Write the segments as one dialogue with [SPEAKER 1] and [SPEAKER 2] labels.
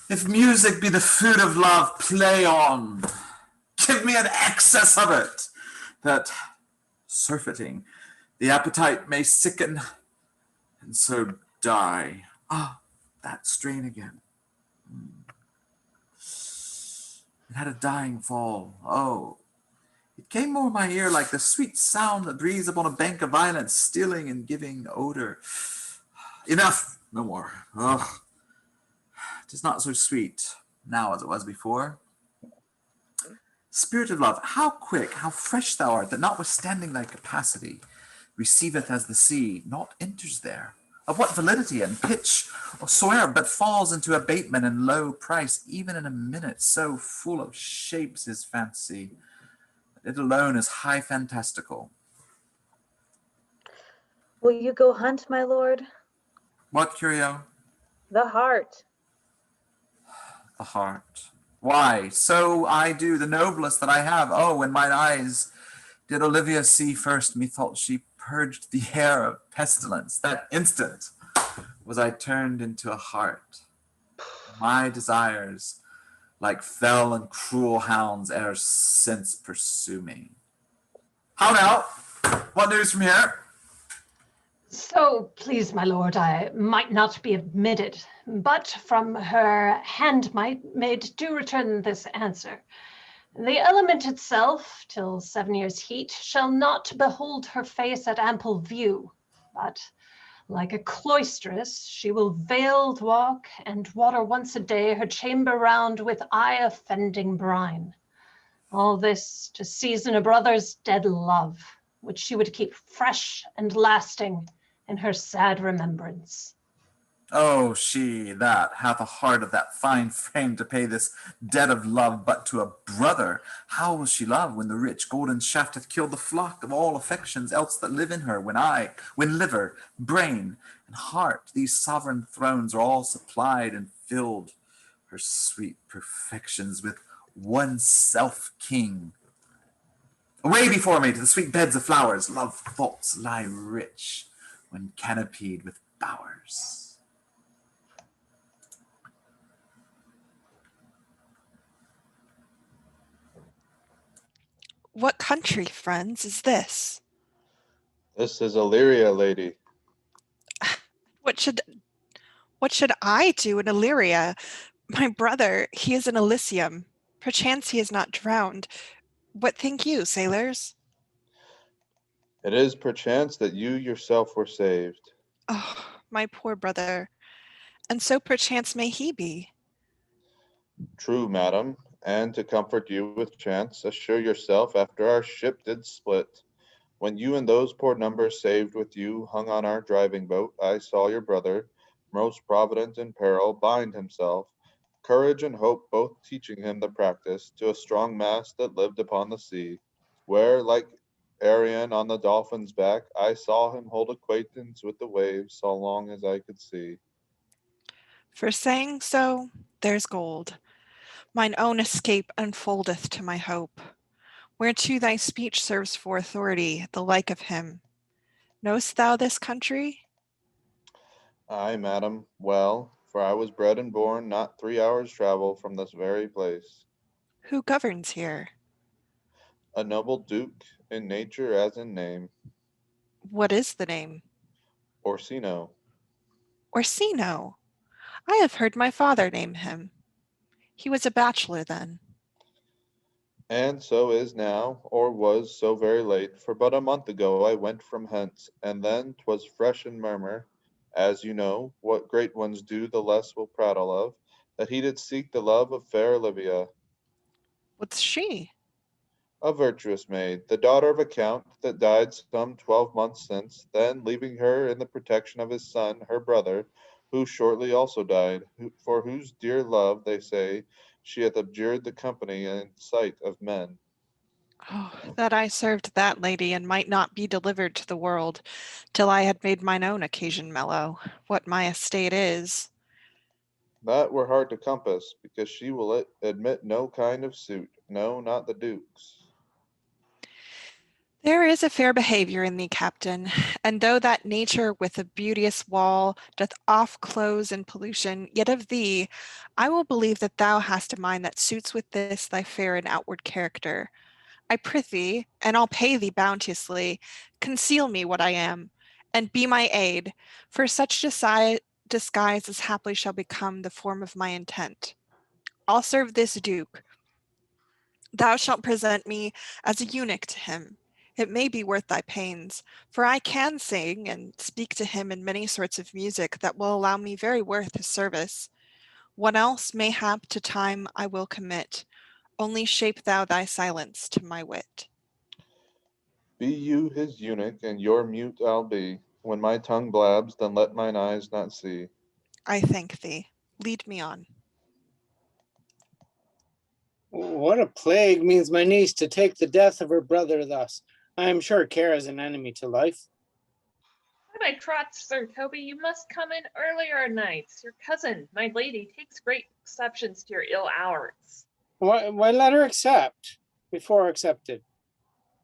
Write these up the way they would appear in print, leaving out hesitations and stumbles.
[SPEAKER 1] If music be the food of love, play on. Give me an excess of it, that, surfeiting, the appetite may sicken, and so die. Ah, that strain again. It had a dying fall. Oh, it came more my ear like the sweet sound that breathes upon a bank of violets, stilling and giving odor. Enough, no more. Oh, 'tis not so sweet now as it was before. Spirit of love, how quick, how fresh thou art, that notwithstanding thy capacity, receiveth as the sea, not enters there. Of what validity and pitch or soe'er, but falls into abatement and low price, even in a minute, so full of shapes is fancy, that it alone is high fantastical.
[SPEAKER 2] Will you go hunt, my lord?
[SPEAKER 1] What, Curio?
[SPEAKER 2] The hart.
[SPEAKER 1] The heart. Why, so I do, the noblest that I have. Oh, when mine eyes did Olivia see first, methought she purged the air of pestilence. That instant was I turned into a hart. My desires, like fell and cruel hounds, e'er since pursue me. How now? What news from here?
[SPEAKER 3] So, please, my lord, I might not be admitted, but from her handmaid do return this answer. The element itself, till 7 years' heat, shall not behold her face at ample view, but like a cloistress, she will veiled walk and water once a day her chamber round with eye-offending brine. All this to season a brother's dead love, which she would keep fresh and lasting in her sad remembrance.
[SPEAKER 1] Oh, she that hath a heart of that fine frame to pay this debt of love but to a brother, how will she love when the rich golden shaft hath killed the flock of all affections else that live in her, when liver, brain, and heart, these sovereign thrones are all supplied and filled, her sweet perfections with one self king. Away before me to the sweet beds of flowers, love thoughts lie rich when canopied with bowers.
[SPEAKER 4] What country, friends, is this?
[SPEAKER 5] This is Illyria, lady.
[SPEAKER 4] What should I do in Illyria? My brother, he is in Elysium. Perchance he is not drowned. What think you, sailors?
[SPEAKER 5] It is perchance that you yourself were saved.
[SPEAKER 4] Oh, my poor brother. And so perchance may he be.
[SPEAKER 5] True, madam, and to comfort you with chance, assure yourself after our ship did split, when you and those poor numbers saved with you hung on our driving boat, I saw your brother, most provident in peril, bind himself, courage and hope both teaching him the practice, to a strong mast that lived upon the sea, where, like Arion on the dolphin's back, I saw him hold acquaintance with the waves so long as I could see.
[SPEAKER 4] For saying so, there's gold. Mine own escape unfoldeth to my hope, whereto thy speech serves for authority, the like of him. Know'st thou this country?
[SPEAKER 5] Ay, madam, well, for I was bred and born not 3 hours' travel from this very place.
[SPEAKER 4] Who governs here?
[SPEAKER 5] A noble duke, in nature as in name,
[SPEAKER 4] What is the name?
[SPEAKER 5] Orsino.
[SPEAKER 4] Orsino. I have heard my father name him. He was a bachelor then.
[SPEAKER 5] And so is now, or was so very late, for but a month ago I went from hence, and then 'twas fresh in murmur, as you know, what great ones do the less will prattle of, that he did seek the love of fair Olivia,
[SPEAKER 4] What's she?
[SPEAKER 5] a virtuous maid, the daughter of a count that died some 12 months since, then leaving her in the protection of his son, her brother, who shortly also died, for whose dear love, they say, she hath abjured the company and sight of men.
[SPEAKER 4] Oh, that I served that lady and might not be delivered to the world till I had made mine own occasion mellow, what my estate is.
[SPEAKER 5] That were hard to compass, because she will admit no kind of suit, no, not the Duke's.
[SPEAKER 4] There is a fair behavior in thee, Captain, and though that nature with a beauteous wall doth oft close in pollution, yet of thee I will believe that thou hast a mind that suits with this thy fair and outward character. I prithee, and I'll pay thee bounteously, conceal me what I am, and be my aid, for such disguise as haply shall become the form of my intent. I'll serve this Duke. Thou shalt present me as a eunuch to him. It may be worth thy pains, for I can sing and speak to him in many sorts of music that will allow me very worth his service. What else mayhap to time I will commit, only shape thou thy silence to my wit.
[SPEAKER 5] Be you his eunuch, and your mute I'll be. When my tongue blabs, then let mine eyes not see.
[SPEAKER 4] I thank thee. Lead me on.
[SPEAKER 6] What a plague means my niece to take the death of her brother thus. I am sure care is an enemy to life.
[SPEAKER 2] By my trots, Sir Toby, you must come in earlier nights. Your cousin, my lady, takes great exceptions to your ill hours.
[SPEAKER 6] Why let her accept before accepted?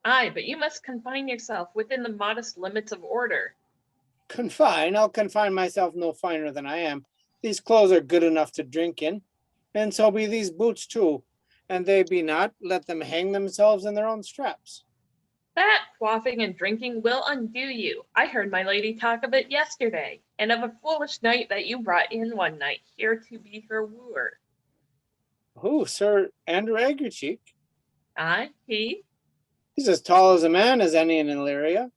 [SPEAKER 2] Aye, but you must confine yourself within the modest limits of order.
[SPEAKER 6] Confine? I'll confine myself no finer than I am. These clothes are good enough to drink in, and so be these boots too. And they be not, let them hang themselves in their own straps.
[SPEAKER 2] That quaffing and drinking will undo you. I heard my lady talk of it yesterday, and of a foolish knight that you brought in one night here to be her wooer.
[SPEAKER 6] Who, Sir Andrew Aguecheek?
[SPEAKER 2] Aye, he?
[SPEAKER 6] He's as tall as a man as any in Illyria.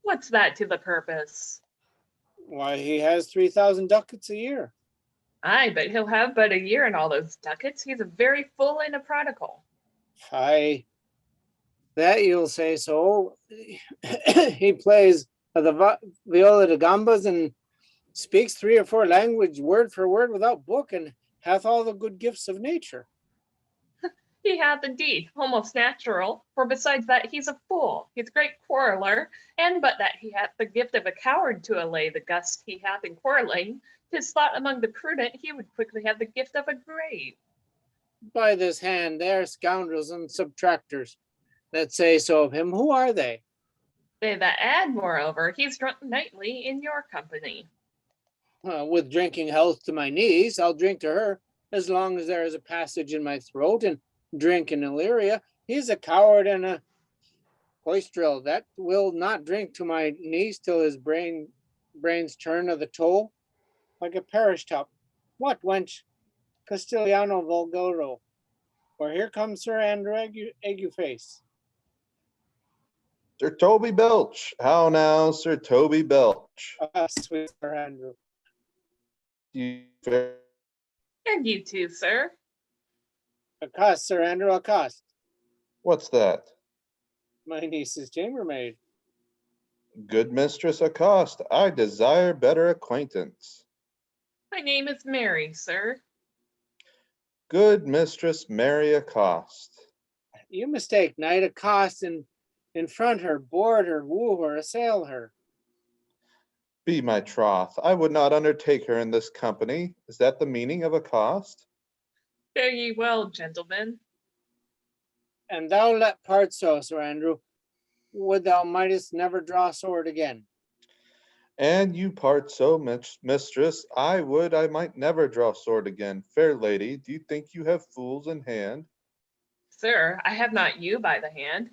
[SPEAKER 2] What's that to the purpose?
[SPEAKER 6] Why, he has 3,000 ducats a year.
[SPEAKER 2] Aye, but he'll have but a year in all those ducats. He's a very fool and a prodigal.
[SPEAKER 6] Aye, that you'll say so. He plays the viola da gambas and speaks 3 or 4 languages word for word without book, and hath all the good gifts of nature.
[SPEAKER 2] He hath indeed, almost natural, for besides that he's a fool, he's a great quarreller, and but that he hath the gift of a coward to allay the gust he hath in quarrelling, 'tis thought among the prudent he would quickly have the gift of a grave.
[SPEAKER 6] By this hand, they are scoundrels and subtractors that say so of him. Who are they?
[SPEAKER 2] They that add, moreover, he's drunk nightly in your company.
[SPEAKER 6] With drinking health to my niece, I'll drink to her as long as there is a passage in my throat and drink in Illyria. He's a coward and a cloistrel that will not drink to my niece till his brains turn of the toll like a parish top. What, wench? Castellano Vulgaro. For here comes Sir Andrew Agueface.
[SPEAKER 5] Sir Toby Belch. How now, Sir Toby Belch?
[SPEAKER 6] Sweet Sir Andrew.
[SPEAKER 5] You fair
[SPEAKER 2] And you too, sir.
[SPEAKER 6] Accost, Sir Andrew, accost.
[SPEAKER 5] What's that?
[SPEAKER 6] My niece's chambermaid.
[SPEAKER 5] Good mistress accost. I desire better acquaintance.
[SPEAKER 2] My name is Mary, sir.
[SPEAKER 5] Good mistress Mary accost.
[SPEAKER 6] You mistake, knight. Accost and confront her, board her, woo her, assail her.
[SPEAKER 5] Be my troth, I would not undertake her in this company. Is that the meaning of accost?
[SPEAKER 2] Fare ye well, gentlemen.
[SPEAKER 6] And thou let part so, Sir Andrew. Would thou mightest never draw sword again.
[SPEAKER 5] And you part so, mistress, I would I might never draw sword again. Fair lady, do you think you have fools in hand?
[SPEAKER 2] Sir, I have not you by the hand.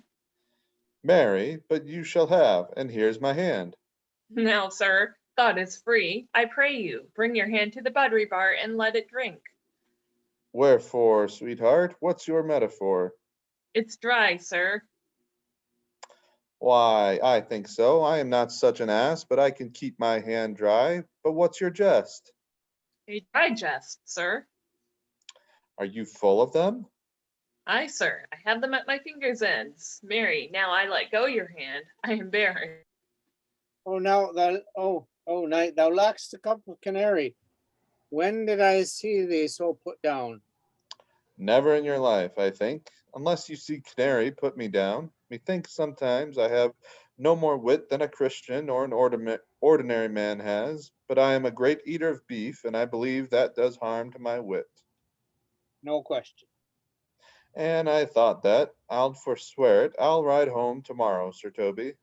[SPEAKER 5] Marry, but you shall have, and here's my hand.
[SPEAKER 2] Now, sir, thought is free. I pray you, bring your hand to the buttery bar and let it drink.
[SPEAKER 5] Wherefore, sweetheart, what's your metaphor?
[SPEAKER 2] It's dry, sir.
[SPEAKER 5] Why, I think so. I am not such an ass, but I can keep my hand dry. But what's your jest?
[SPEAKER 2] A dry jest, sir.
[SPEAKER 5] Are you full of them?
[SPEAKER 2] Aye, sir, I have them at my fingers' ends. Mary, now I let go your hand. I am barren.
[SPEAKER 6] Oh, now thou, knight, thou lackst a cup of canary. When did I see thee so put down?
[SPEAKER 5] Never in your life, I think, unless you see canary put me down. Methinks sometimes I have no more wit than a Christian or an ordinary man has, but I am a great eater of beef, and I believe that does harm to my wit.
[SPEAKER 6] No question.
[SPEAKER 5] And I thought that, I'll forswear it, I'll ride home tomorrow, Sir Toby.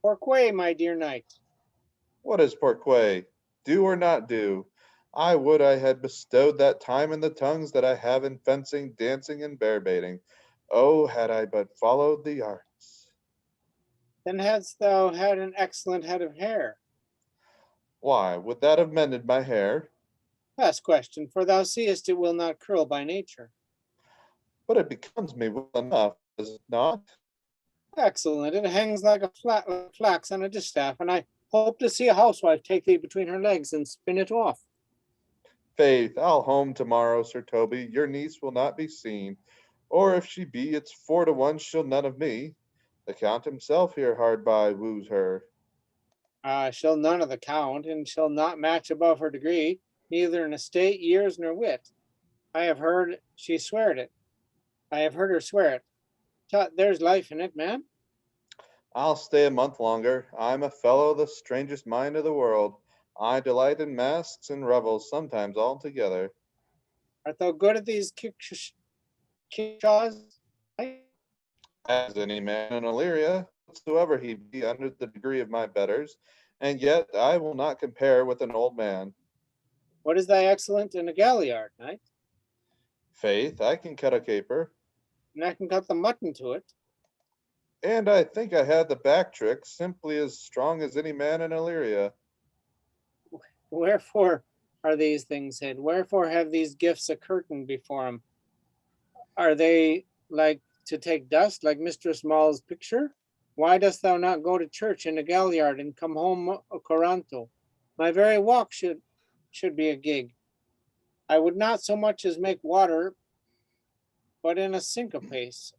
[SPEAKER 6] Pourquoi, my dear knight?
[SPEAKER 5] What is pourquoi? Do or not do? I would I had bestowed that time in the tongues that I have in fencing, dancing, and bear baiting. Oh, had I but followed the arts.
[SPEAKER 6] Then hadst thou had an excellent head of hair.
[SPEAKER 5] Why, would that have mended my hair?
[SPEAKER 6] Past question, for thou seest it will not curl by nature.
[SPEAKER 5] But it becomes me well enough, does it not?
[SPEAKER 6] Excellent, it hangs like a flax on a distaff, and I hope to see a housewife take thee between her legs and spin it off.
[SPEAKER 5] Faith, I'll home tomorrow, Sir Toby. Your niece will not be seen. Or if she be, it's 4 to 1 she'll none of me. The Count himself here hard by woos her.
[SPEAKER 6] She'll none of the Count, and she'll not match above her degree, neither in estate, years, nor wit. I have heard she sweared it. I have heard her swear it. Tut, there's life in it, man.
[SPEAKER 5] I'll stay a month longer. I'm a fellow the strangest mind of the world. I delight in masks and revels, sometimes all together.
[SPEAKER 6] Art thou good at these kickshaws?
[SPEAKER 5] As any man in Illyria, whatsoever he be under the degree of my betters, and yet I will not compare with an old man.
[SPEAKER 6] What is thy excellent in a galliard, knight?
[SPEAKER 5] Faith, I can cut a caper.
[SPEAKER 6] And I can cut the mutton to it.
[SPEAKER 5] And I think I had the back trick simply as strong as any man in Illyria.
[SPEAKER 6] Wherefore are these things hid? Wherefore have these gifts a curtain before him? Are they like to take dust, like Mistress Mall's picture? Why dost thou not go to church in a galliard and come home a coranto? My very walk should be a gig. I would not so much as make water, but in a syncopace.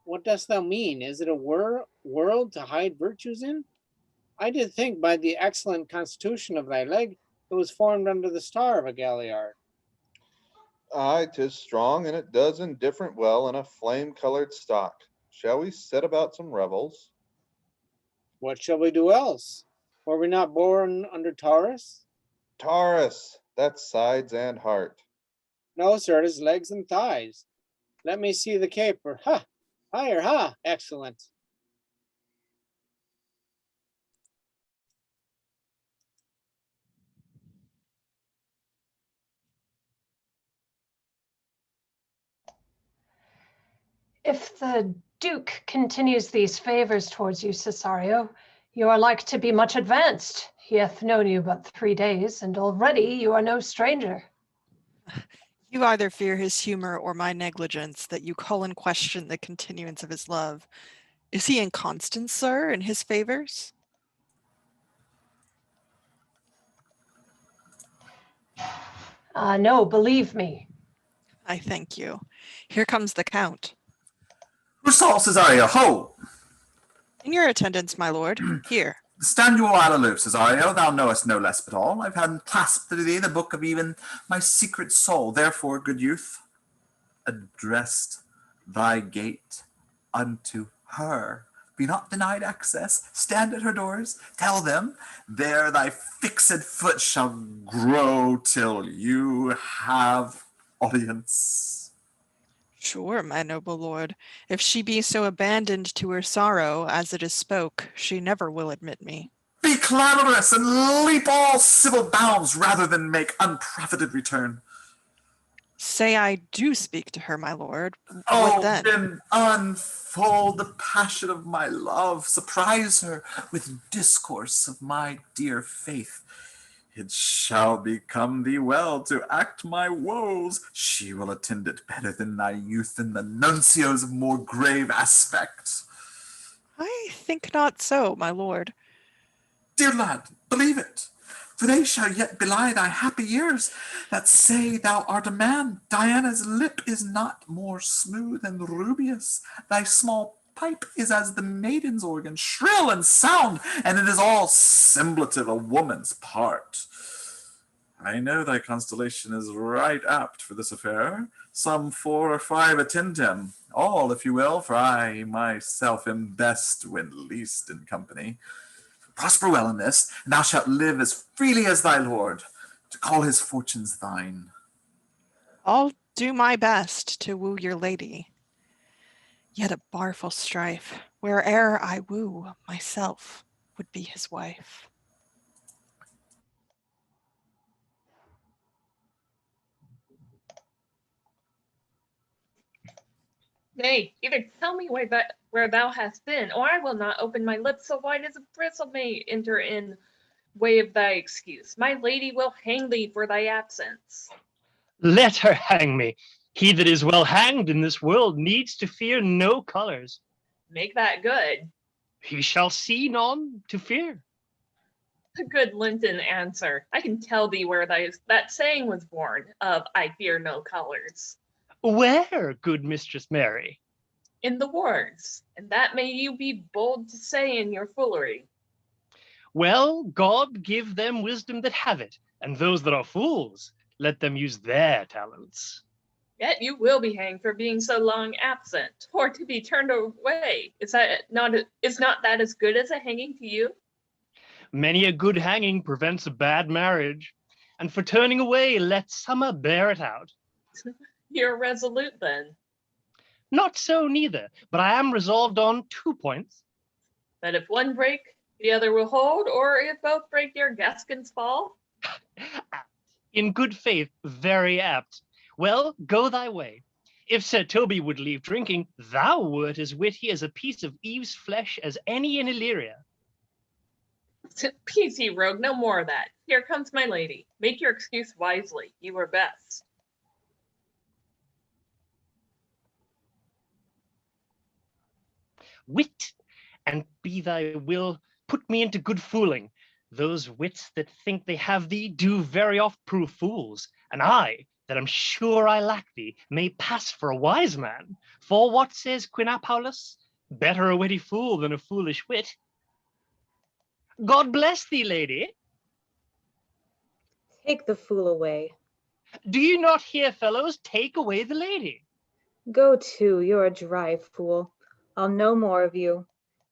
[SPEAKER 6] What dost thou mean? Is it a world to hide virtues in? I did think by the excellent constitution of thy leg, it was formed under the star of a galliard.
[SPEAKER 5] Aye, 'tis strong, and it does indifferent well in a flame-colored stock. Shall we set about some revels?
[SPEAKER 6] What shall we do else? Were we not born under Taurus?
[SPEAKER 5] Taurus, that's sides and heart.
[SPEAKER 6] No, sir, it is legs and thighs. Let me see the caper. Ha! Higher, ha! Excellent.
[SPEAKER 3] If the Duke continues these favors towards you, Cesario, you are like to be much advanced. He hath known you but 3 days, and already you are no stranger.
[SPEAKER 4] You either fear his humor or my negligence, that you call in question the continuance of his love. Is he inconstant, sir, in his favors?
[SPEAKER 3] No, believe me.
[SPEAKER 4] I thank you. Here comes the Count.
[SPEAKER 1] Rousseau, Cesario, ho!
[SPEAKER 4] In your attendance, my lord. Here.
[SPEAKER 1] Stand you a while aloof, Cesario, thou knowest no less but all. I've had clasped to thee the book of even my secret soul. Therefore, good youth, addressed thy gate unto her. Be not denied access. Stand at her doors. Tell them, there thy fixed foot shall grow till you have audience.
[SPEAKER 4] Sure, my noble lord. If she be so abandoned to her sorrow as it is spoke, she never will admit me.
[SPEAKER 1] Be clamorous and leap all civil bounds rather than make unprofited return.
[SPEAKER 4] Say I do speak to her, my lord.
[SPEAKER 1] Oh,
[SPEAKER 4] What then?
[SPEAKER 1] unfold the passion of my love. Surprise her with discourse of my dear faith. It shall become thee well to act my woes. She will attend it better than thy youth and the nuncios of more grave aspect.
[SPEAKER 4] I think not so, my lord.
[SPEAKER 1] Dear lad, believe it, for they shall yet belie thy happy years that say thou art a man. Diana's lip is not more smooth and rubious. Thy small pipe is as the maiden's organ, shrill and sound, and it is all semblative a woman's part. I know thy constellation is right apt for this affair. Some 4 or 5 attend him, all, if you will, for I myself am best when least in company. Prosper well in this, and thou shalt live as freely as thy lord, to call his fortunes thine.
[SPEAKER 4] I'll do my best to woo your lady. Yet a barful strife, where'er I woo, myself would be his wife.
[SPEAKER 2] Nay, either tell me where thou hast been, or I will not open my lips so wide as a bristle may enter in way of thy excuse. My lady will hang thee for thy absence.
[SPEAKER 7] Let her hang me. He that is well hanged in this world needs to fear no colors.
[SPEAKER 2] Make that good.
[SPEAKER 7] He shall see none to fear.
[SPEAKER 2] A good Linton answer. I can tell thee where that saying was born of I fear no colors.
[SPEAKER 7] Where, good Mistress Mary?
[SPEAKER 2] In the wards, and that may you be bold to say in your foolery.
[SPEAKER 7] Well, God give them wisdom that have it, and those that are fools, let them use their talents.
[SPEAKER 2] Yet you will be hanged for being so long absent, or to be turned away. Is not that as good as a hanging to you?
[SPEAKER 7] Many a good hanging prevents a bad marriage, and for turning away, let summer bear it out.
[SPEAKER 2] You're resolute then.
[SPEAKER 7] Not so neither, but I am resolved on 2 points.
[SPEAKER 2] That if one break, the other will hold, or if both break, your Gaskins fall.
[SPEAKER 7] In good faith, very apt. Well, go thy way. If Sir Toby would leave drinking, thou wert as witty as a piece of Eve's flesh as any in Illyria.
[SPEAKER 2] Peace, ye rogue, no more of that. Here comes my lady. Make your excuse wisely. You were best.
[SPEAKER 7] Wit, and be thy will, put me into good fooling. Those wits that think they have thee do very oft prove fools, and I, that am sure I lack thee, may pass for a wise man. For what says Quinapaulus? Better a witty fool than a foolish wit. God bless thee, lady.
[SPEAKER 8] Take the fool away.
[SPEAKER 7] Do you not hear, fellows? Take away the lady.
[SPEAKER 8] Go to, you're a dry fool. I'll no more of you.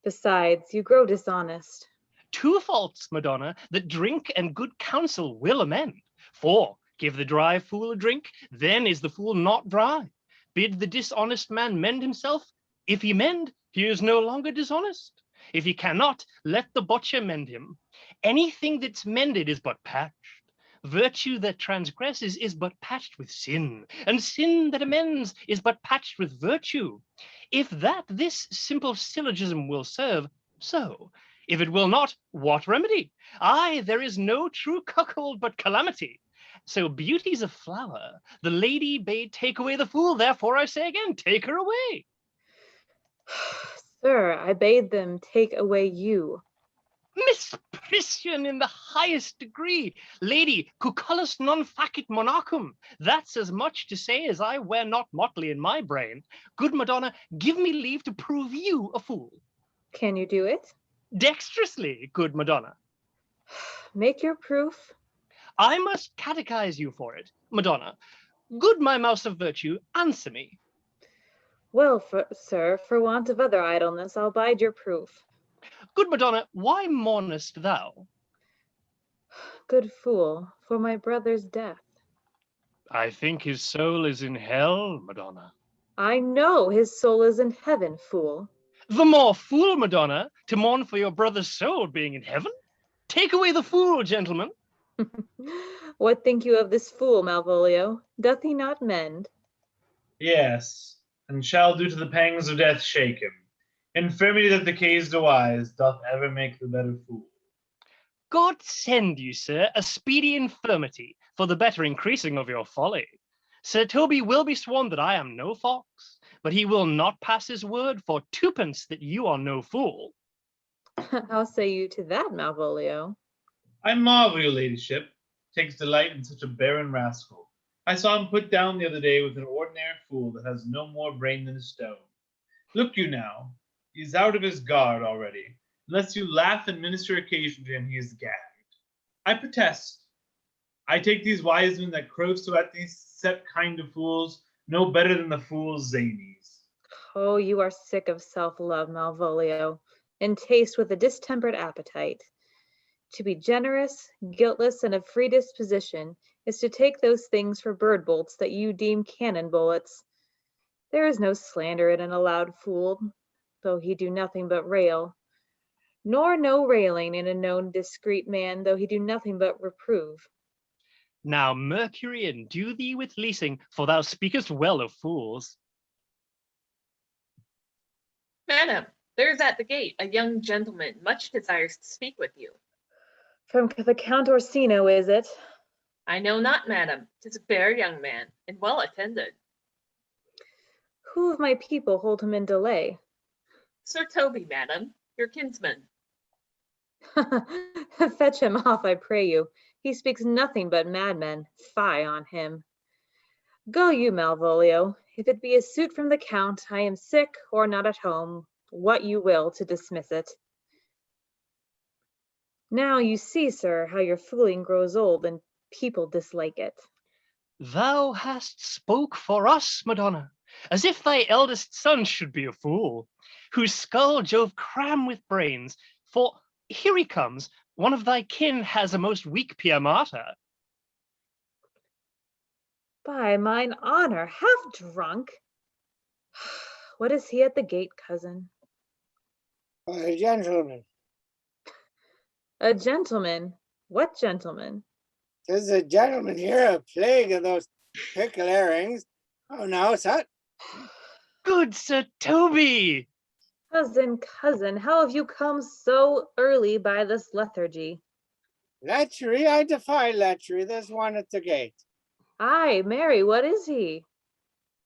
[SPEAKER 8] Besides, you grow dishonest.
[SPEAKER 7] 2 faults, Madonna, that drink and good counsel will amend. For, give the dry fool a drink, then is the fool not dry. Bid the dishonest man mend himself. If he mend, he is no longer dishonest. If he cannot, let the butcher mend him. Anything that's mended is but patched. Virtue that transgresses is but patched with sin, and sin that amends is but patched with virtue. If that this simple syllogism will serve, so. If it will not, what remedy? Aye, there is no true cuckold but calamity. So beauty's a flower. The lady bade take away the fool, therefore I say again, take her away.
[SPEAKER 8] Sir, I bade them take away you.
[SPEAKER 7] Misprision in the highest degree. Lady, cucullus non facit monachum. That's as much to say as I wear not motley in my brain. Good Madonna, give me leave to prove you a fool.
[SPEAKER 8] Can you do it?
[SPEAKER 7] Dexterously, good Madonna.
[SPEAKER 8] Make your proof.
[SPEAKER 7] I must catechize you for it, Madonna. Good my mouse of virtue, answer me.
[SPEAKER 8] Well, sir, for want of other idleness, I'll bide your proof.
[SPEAKER 7] Good Madonna, why mournest thou?
[SPEAKER 8] Good fool, for my brother's death.
[SPEAKER 7] I think his soul is in hell, Madonna.
[SPEAKER 8] I know his soul is in heaven, fool.
[SPEAKER 7] The more fool, Madonna, to mourn for your brother's soul being in heaven? Take away the fool, gentlemen.
[SPEAKER 8] What think you of this fool, Malvolio? Doth he not mend?
[SPEAKER 9] Yes, and shall do to the pangs of death shake him. Infirmity that decays to wise doth ever make the better fool.
[SPEAKER 7] God send you, sir, a speedy infirmity for the better increasing of your folly. Sir Toby will be sworn that I am no fox, but he will not pass his word for 2pence that you are no fool.
[SPEAKER 8] How say you to that, Malvolio?
[SPEAKER 9] I marvel your ladyship takes delight in such a barren rascal. I saw him put down the other day with an ordinary fool that has no more brain than a stone. Look you now, he is out of his guard already. Unless you laugh and minister occasion to him, he is gagged. I protest. I take these wise men that crow so at these set kind of fools no better than the fools zanies.
[SPEAKER 8] Oh, you are sick of self-love, Malvolio, and taste with a distempered appetite. To be generous, guiltless, and of free disposition is to take those things for bird bolts that you deem cannon bullets. There is no slander in a loud fool, though he do nothing but rail, nor no railing in a known discreet man, though he do nothing but reprove.
[SPEAKER 7] Now Mercury endue thee with leasing, for thou speakest well of fools.
[SPEAKER 2] Madam, there is at the gate a young gentleman, much desires to speak with you.
[SPEAKER 8] From the Count Orsino, is it?
[SPEAKER 2] I know not, madam. 'Tis a fair young man, and well attended.
[SPEAKER 8] Who of my people hold him in delay?
[SPEAKER 2] Sir Toby, madam, your kinsman.
[SPEAKER 8] Fetch him off, I pray you. He speaks nothing but madmen. Fie on him. Go you, Malvolio. If it be a suit from the Count, I am sick or not at home, what you will to dismiss it. Now you see, sir, how your fooling grows old and people dislike it.
[SPEAKER 7] Thou hast spoke for us, Madonna, as if thy eldest son should be a fool, whose skull Jove cram with brains, for here he comes, one of thy kin has a most weak pia mater.
[SPEAKER 8] By mine honor, half drunk. What is he at the gate, cousin?
[SPEAKER 6] A gentleman.
[SPEAKER 8] A gentleman? What gentleman?
[SPEAKER 6] There's a gentleman here, a plague of those pickle earrings. Oh, now, sir.
[SPEAKER 7] Good Sir Toby!
[SPEAKER 8] Cousin, how have you come so early by this lethargy?
[SPEAKER 6] Lechery, I defy lechery. There's one at the gate.
[SPEAKER 8] Aye, Mary, what is he?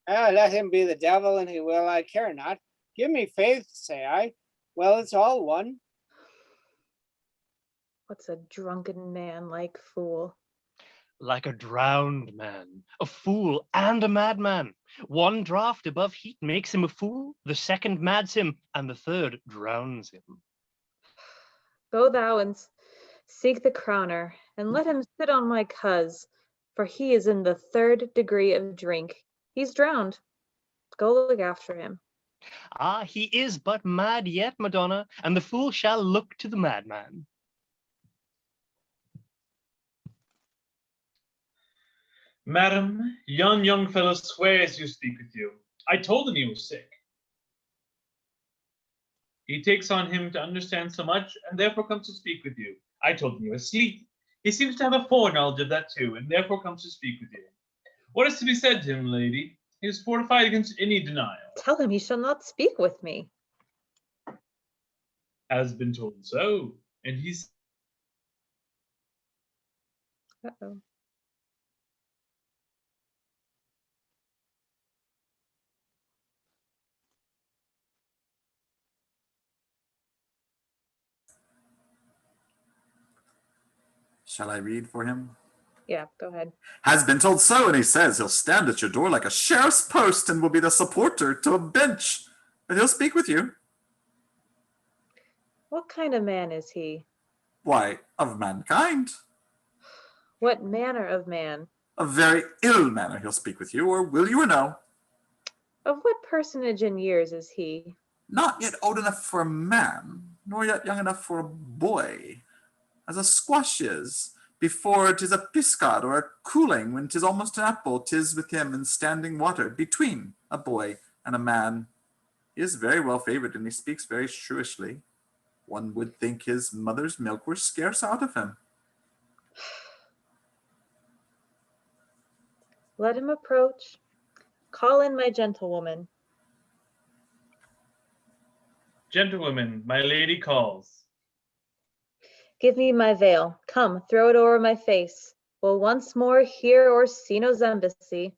[SPEAKER 6] Let him be the devil, and he will, I care not. Give me faith, say I. Well, it's all one.
[SPEAKER 8] What's a drunken man like, fool?
[SPEAKER 7] Like a drowned man, a fool and a madman. One draught above heat makes him a fool, the second mads him, and the third drowns him.
[SPEAKER 8] Go thou and seek the crowner, and let him sit on my cuz, for he is in the 3rd degree of drink. He's drowned. Go look after him.
[SPEAKER 7] Ah, he is but mad yet, Madonna, and the fool shall look to the madman.
[SPEAKER 9] Madam, yon young fellow swears you speak with you. I told him he was sick. He takes on him to understand so much, and therefore comes to speak with you. I told him you were asleep. He seems to have a foreknowledge of that too, and therefore comes to speak with you. What is to be said to him, lady? He is fortified against any denial.
[SPEAKER 8] Tell him he shall not speak with me.
[SPEAKER 9] Has been told so, and he's
[SPEAKER 8] Uh-oh.
[SPEAKER 1] Shall I read for him?
[SPEAKER 8] Yeah, go ahead.
[SPEAKER 1] Has been told so, and he says he'll stand at your door like a sheriff's post and will be the supporter to a bench. But he'll speak with you.
[SPEAKER 8] What kind of man is he?
[SPEAKER 1] Why, of mankind.
[SPEAKER 8] What manner of man?
[SPEAKER 1] A very ill manner he'll speak with you, or will you or no?
[SPEAKER 8] Of what personage in years is he?
[SPEAKER 1] Not yet old enough for a man, nor yet young enough for a boy. As a squash is, before 'tis a piscad or a cooling, when 'tis almost an apple, 'tis with him in standing water, between a boy and a man. He is very well favored, and he speaks very shrewishly. One would think his mother's milk were scarce out of him.
[SPEAKER 8] Let him approach. Call in my gentlewoman.
[SPEAKER 9] gentlewoman, my lady calls.
[SPEAKER 8] Give me my veil. Come, throw it o'er my face. We'll once more hear Orsino's embassy.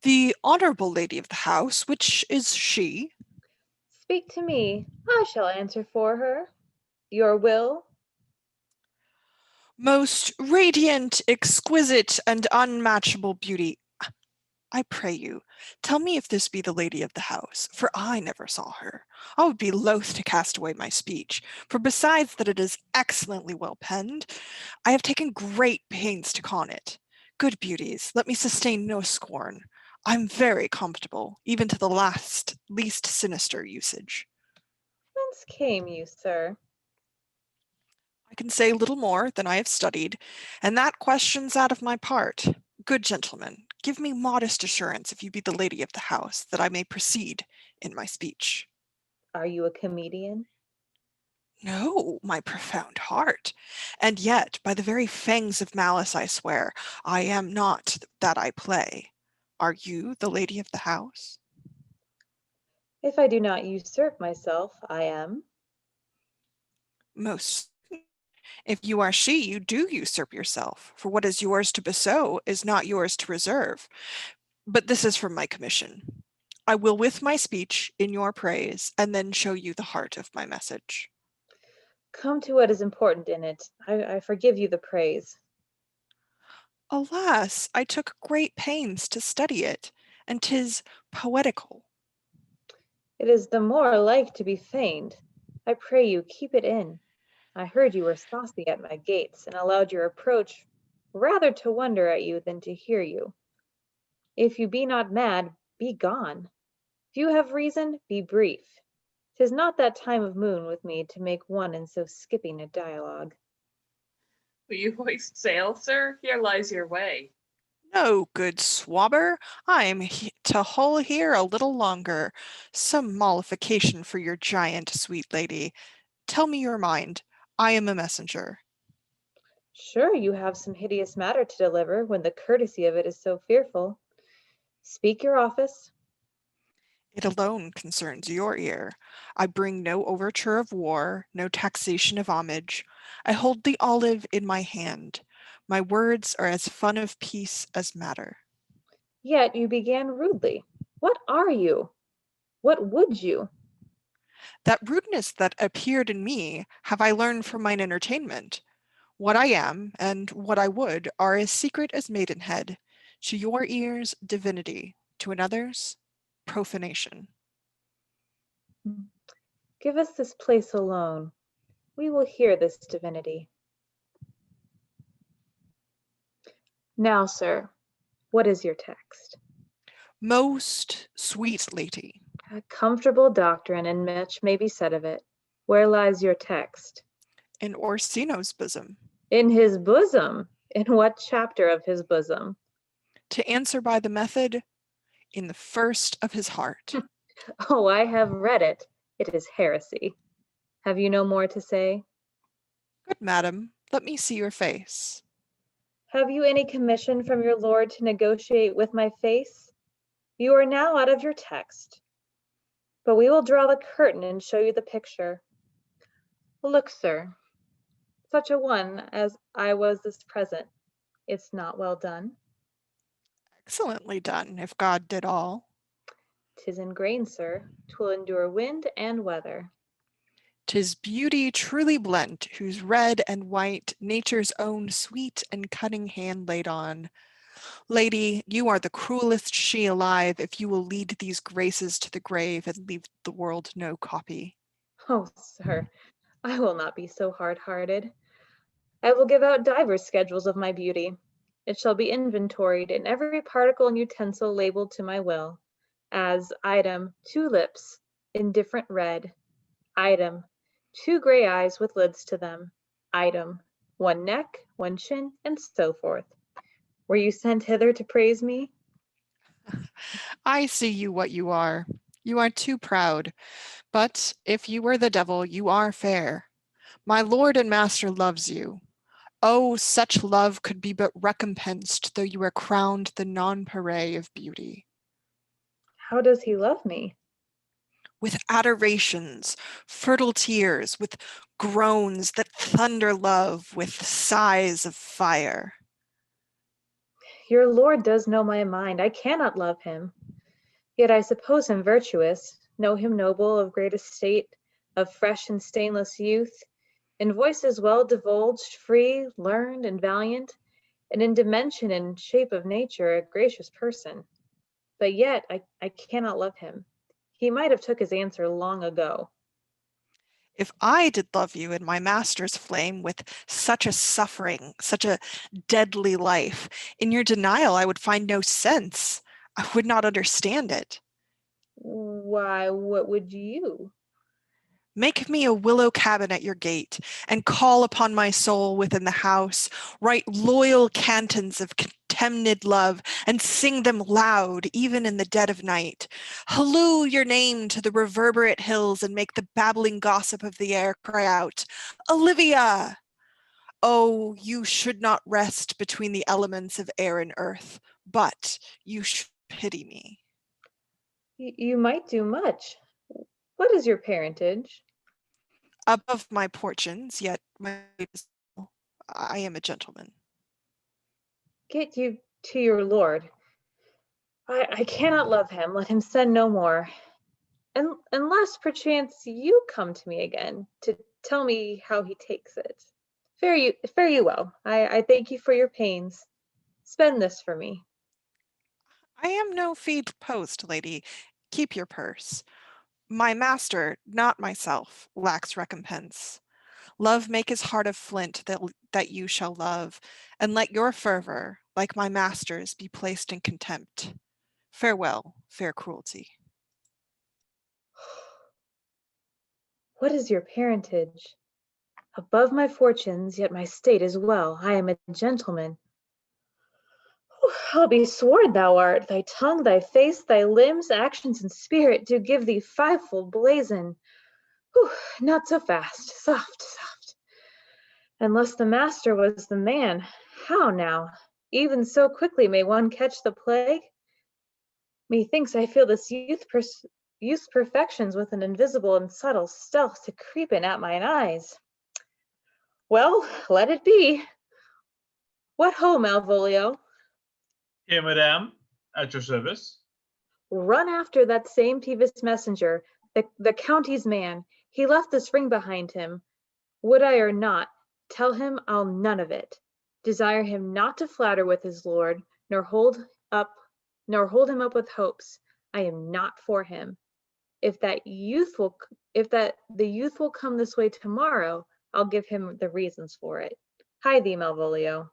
[SPEAKER 4] The honorable lady of the house, which is she?
[SPEAKER 8] Speak to me. I shall answer for her. Your will?
[SPEAKER 4] Most radiant, exquisite, and unmatchable beauty. I pray you, tell me if this be the lady of the house, for I never saw her. I would be loath to cast away my speech, for besides that it is excellently well penned, I have taken great pains to con it. Good beauties, let me sustain no scorn. I'm very comfortable, even to the least sinister usage.
[SPEAKER 8] Whence came you, sir?
[SPEAKER 4] I can say little more than I have studied, and that question's out of my part. Good gentlemen, give me modest assurance, if you be the lady of the house, that I may proceed in my speech.
[SPEAKER 8] Are you a comedian?
[SPEAKER 4] No, my profound heart. And yet, by the very fangs of malice, I swear, I am not that I play. Are you the lady of the house?
[SPEAKER 8] If I do not usurp myself, I am.
[SPEAKER 4] Most. If you are she, you do usurp yourself, for what is yours to bestow is not yours to reserve. But this is from my commission. I will with my speech in your praise, and then show you the heart of my message.
[SPEAKER 8] Come to what is important in it. I forgive you the praise.
[SPEAKER 4] Alas, I took great pains to study it, and 'tis poetical.
[SPEAKER 8] It is the more like to be feigned. I pray you, keep it in. I heard you were saucy at my gates, and allowed your approach rather to wonder at you than to hear you. If you be not mad, be gone. If you have reason, be brief. 'Tis not that time of moon with me to make one in so skipping a dialogue.
[SPEAKER 2] Will you hoist sail, sir? Here lies your way.
[SPEAKER 4] No, good swabber, I'm to hull here a little longer. Some mollification for your giant, sweet lady. Tell me your mind. I am a messenger.
[SPEAKER 8] Sure, you have some hideous matter to deliver when the courtesy of it is so fearful. Speak your office.
[SPEAKER 4] It alone concerns your ear. I bring no overture of war, no taxation of homage. I hold the olive in my hand. My words are as fun of peace as matter.
[SPEAKER 8] Yet you began rudely. What are you? What would you?
[SPEAKER 4] That rudeness that appeared in me have I learned from mine entertainment. What I am and what I would are as secret as maidenhead. To your ears, divinity. To another's, profanation.
[SPEAKER 8] Give us this place alone. We will hear this divinity. Now, sir, what is your text?
[SPEAKER 4] Most sweet lady.
[SPEAKER 8] A comfortable doctrine, and much may be said of it. Where lies your text?
[SPEAKER 4] In Orsino's bosom.
[SPEAKER 8] In his bosom. In what chapter of his bosom?
[SPEAKER 4] To answer by the method, in the first of his heart.
[SPEAKER 8] Oh, I have read it. It is heresy. Have you no more to say?
[SPEAKER 4] Good madam, let me see your face.
[SPEAKER 8] Have you any commission from your lord to negotiate with my face? You are now out of your text, but we will draw the curtain and show you the picture. Look, sir, such a one as I was this present. It's not well done.
[SPEAKER 4] Excellently done, if God did all.
[SPEAKER 8] 'Tis in grain, sir. 'Twill endure wind and weather.
[SPEAKER 4] 'Tis beauty truly blent, whose red and white nature's own sweet and cunning hand laid on. Lady, you are the cruelest she alive, if you will lead these graces to the grave and leave the world no copy.
[SPEAKER 8] Oh, sir, I will not be so hard-hearted. I will give out divers schedules of my beauty. It shall be inventoried, and every particle and utensil labeled to my will, as item 2 lips, indifferent red, item 2 gray eyes with lids to them, item 1 neck, 1 chin, and so forth. Were you sent hither to praise me?
[SPEAKER 4] I see you what you are. You are too proud. But if you were the devil, you are fair. My lord and master loves you. Oh, such love could be but recompensed, though you are crowned the nonpareil of beauty.
[SPEAKER 8] How does he love me?
[SPEAKER 4] With adorations, fertile tears, with groans that thunder love, with sighs of fire.
[SPEAKER 8] Your lord does know my mind. I cannot love him. Yet I suppose him virtuous, know him noble, of great estate, of fresh and stainless youth, in voices well divulged, free, learned, and valiant, and in dimension and shape of nature a gracious person. But yet I cannot love him. He might have took his answer long ago.
[SPEAKER 4] If I did love you in my master's flame with such a suffering, such a deadly life, in your denial I would find no sense. I would not understand it.
[SPEAKER 8] Why, what would you?
[SPEAKER 4] Make me a willow cabin at your gate, and call upon my soul within the house. Write loyal cantons of contemned love, and sing them loud, even in the dead of night. Halloo your name to the reverberate hills, and make the babbling gossip of the air cry out, Olivia! Oh, you should not rest between the elements of air and earth, but you should pity me.
[SPEAKER 8] You might do much. What is your parentage?
[SPEAKER 4] Above my portions, yet I am a gentleman.
[SPEAKER 8] Get you to your lord. I cannot love him. Let him send no more. And unless perchance you come to me again to tell me how he takes it. Fare you well. I thank you for your pains. Spend this for me.
[SPEAKER 4] I am no feed post, lady. Keep your purse. My master, not myself, lacks recompense. Love make his heart of flint that you shall love, and let your fervor, like my master's, be placed in contempt. Farewell, fair cruelty.
[SPEAKER 8] What is your parentage? Above my fortunes, yet my state is well. I am a gentleman. I'll be sworn thou art. Thy tongue, thy face, thy limbs, actions, and spirit do give thee fivefold blazon. Not so fast. Soft, soft. Unless the master was the man. How now? Even so quickly may one catch the plague? Methinks I feel this youth's perfections with an invisible and subtle stealth to creep in at mine eyes. Well, let it be. What ho, Malvolio?
[SPEAKER 9] Here, madame, at your service.
[SPEAKER 8] Run after that same peevish messenger, the county's man. He left this ring behind him. Would I or not, tell him I'll none of it. Desire him not to flatter with his lord, nor hold him up with hopes. I am not for him. If the youth will come this way tomorrow, I'll give him the reasons for it. Hide thee, Malvolio.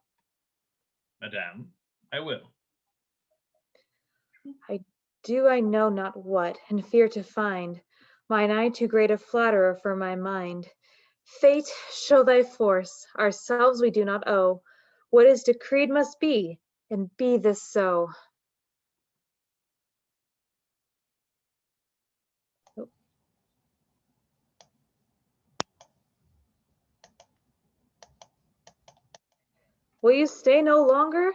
[SPEAKER 9] Madame, I will.
[SPEAKER 8] I know not what, and fear to find. Mine eye too great a flatterer for my mind. Fate, show thy force. Ourselves we do not owe. What is decreed must be, and be this so. Will you stay no longer?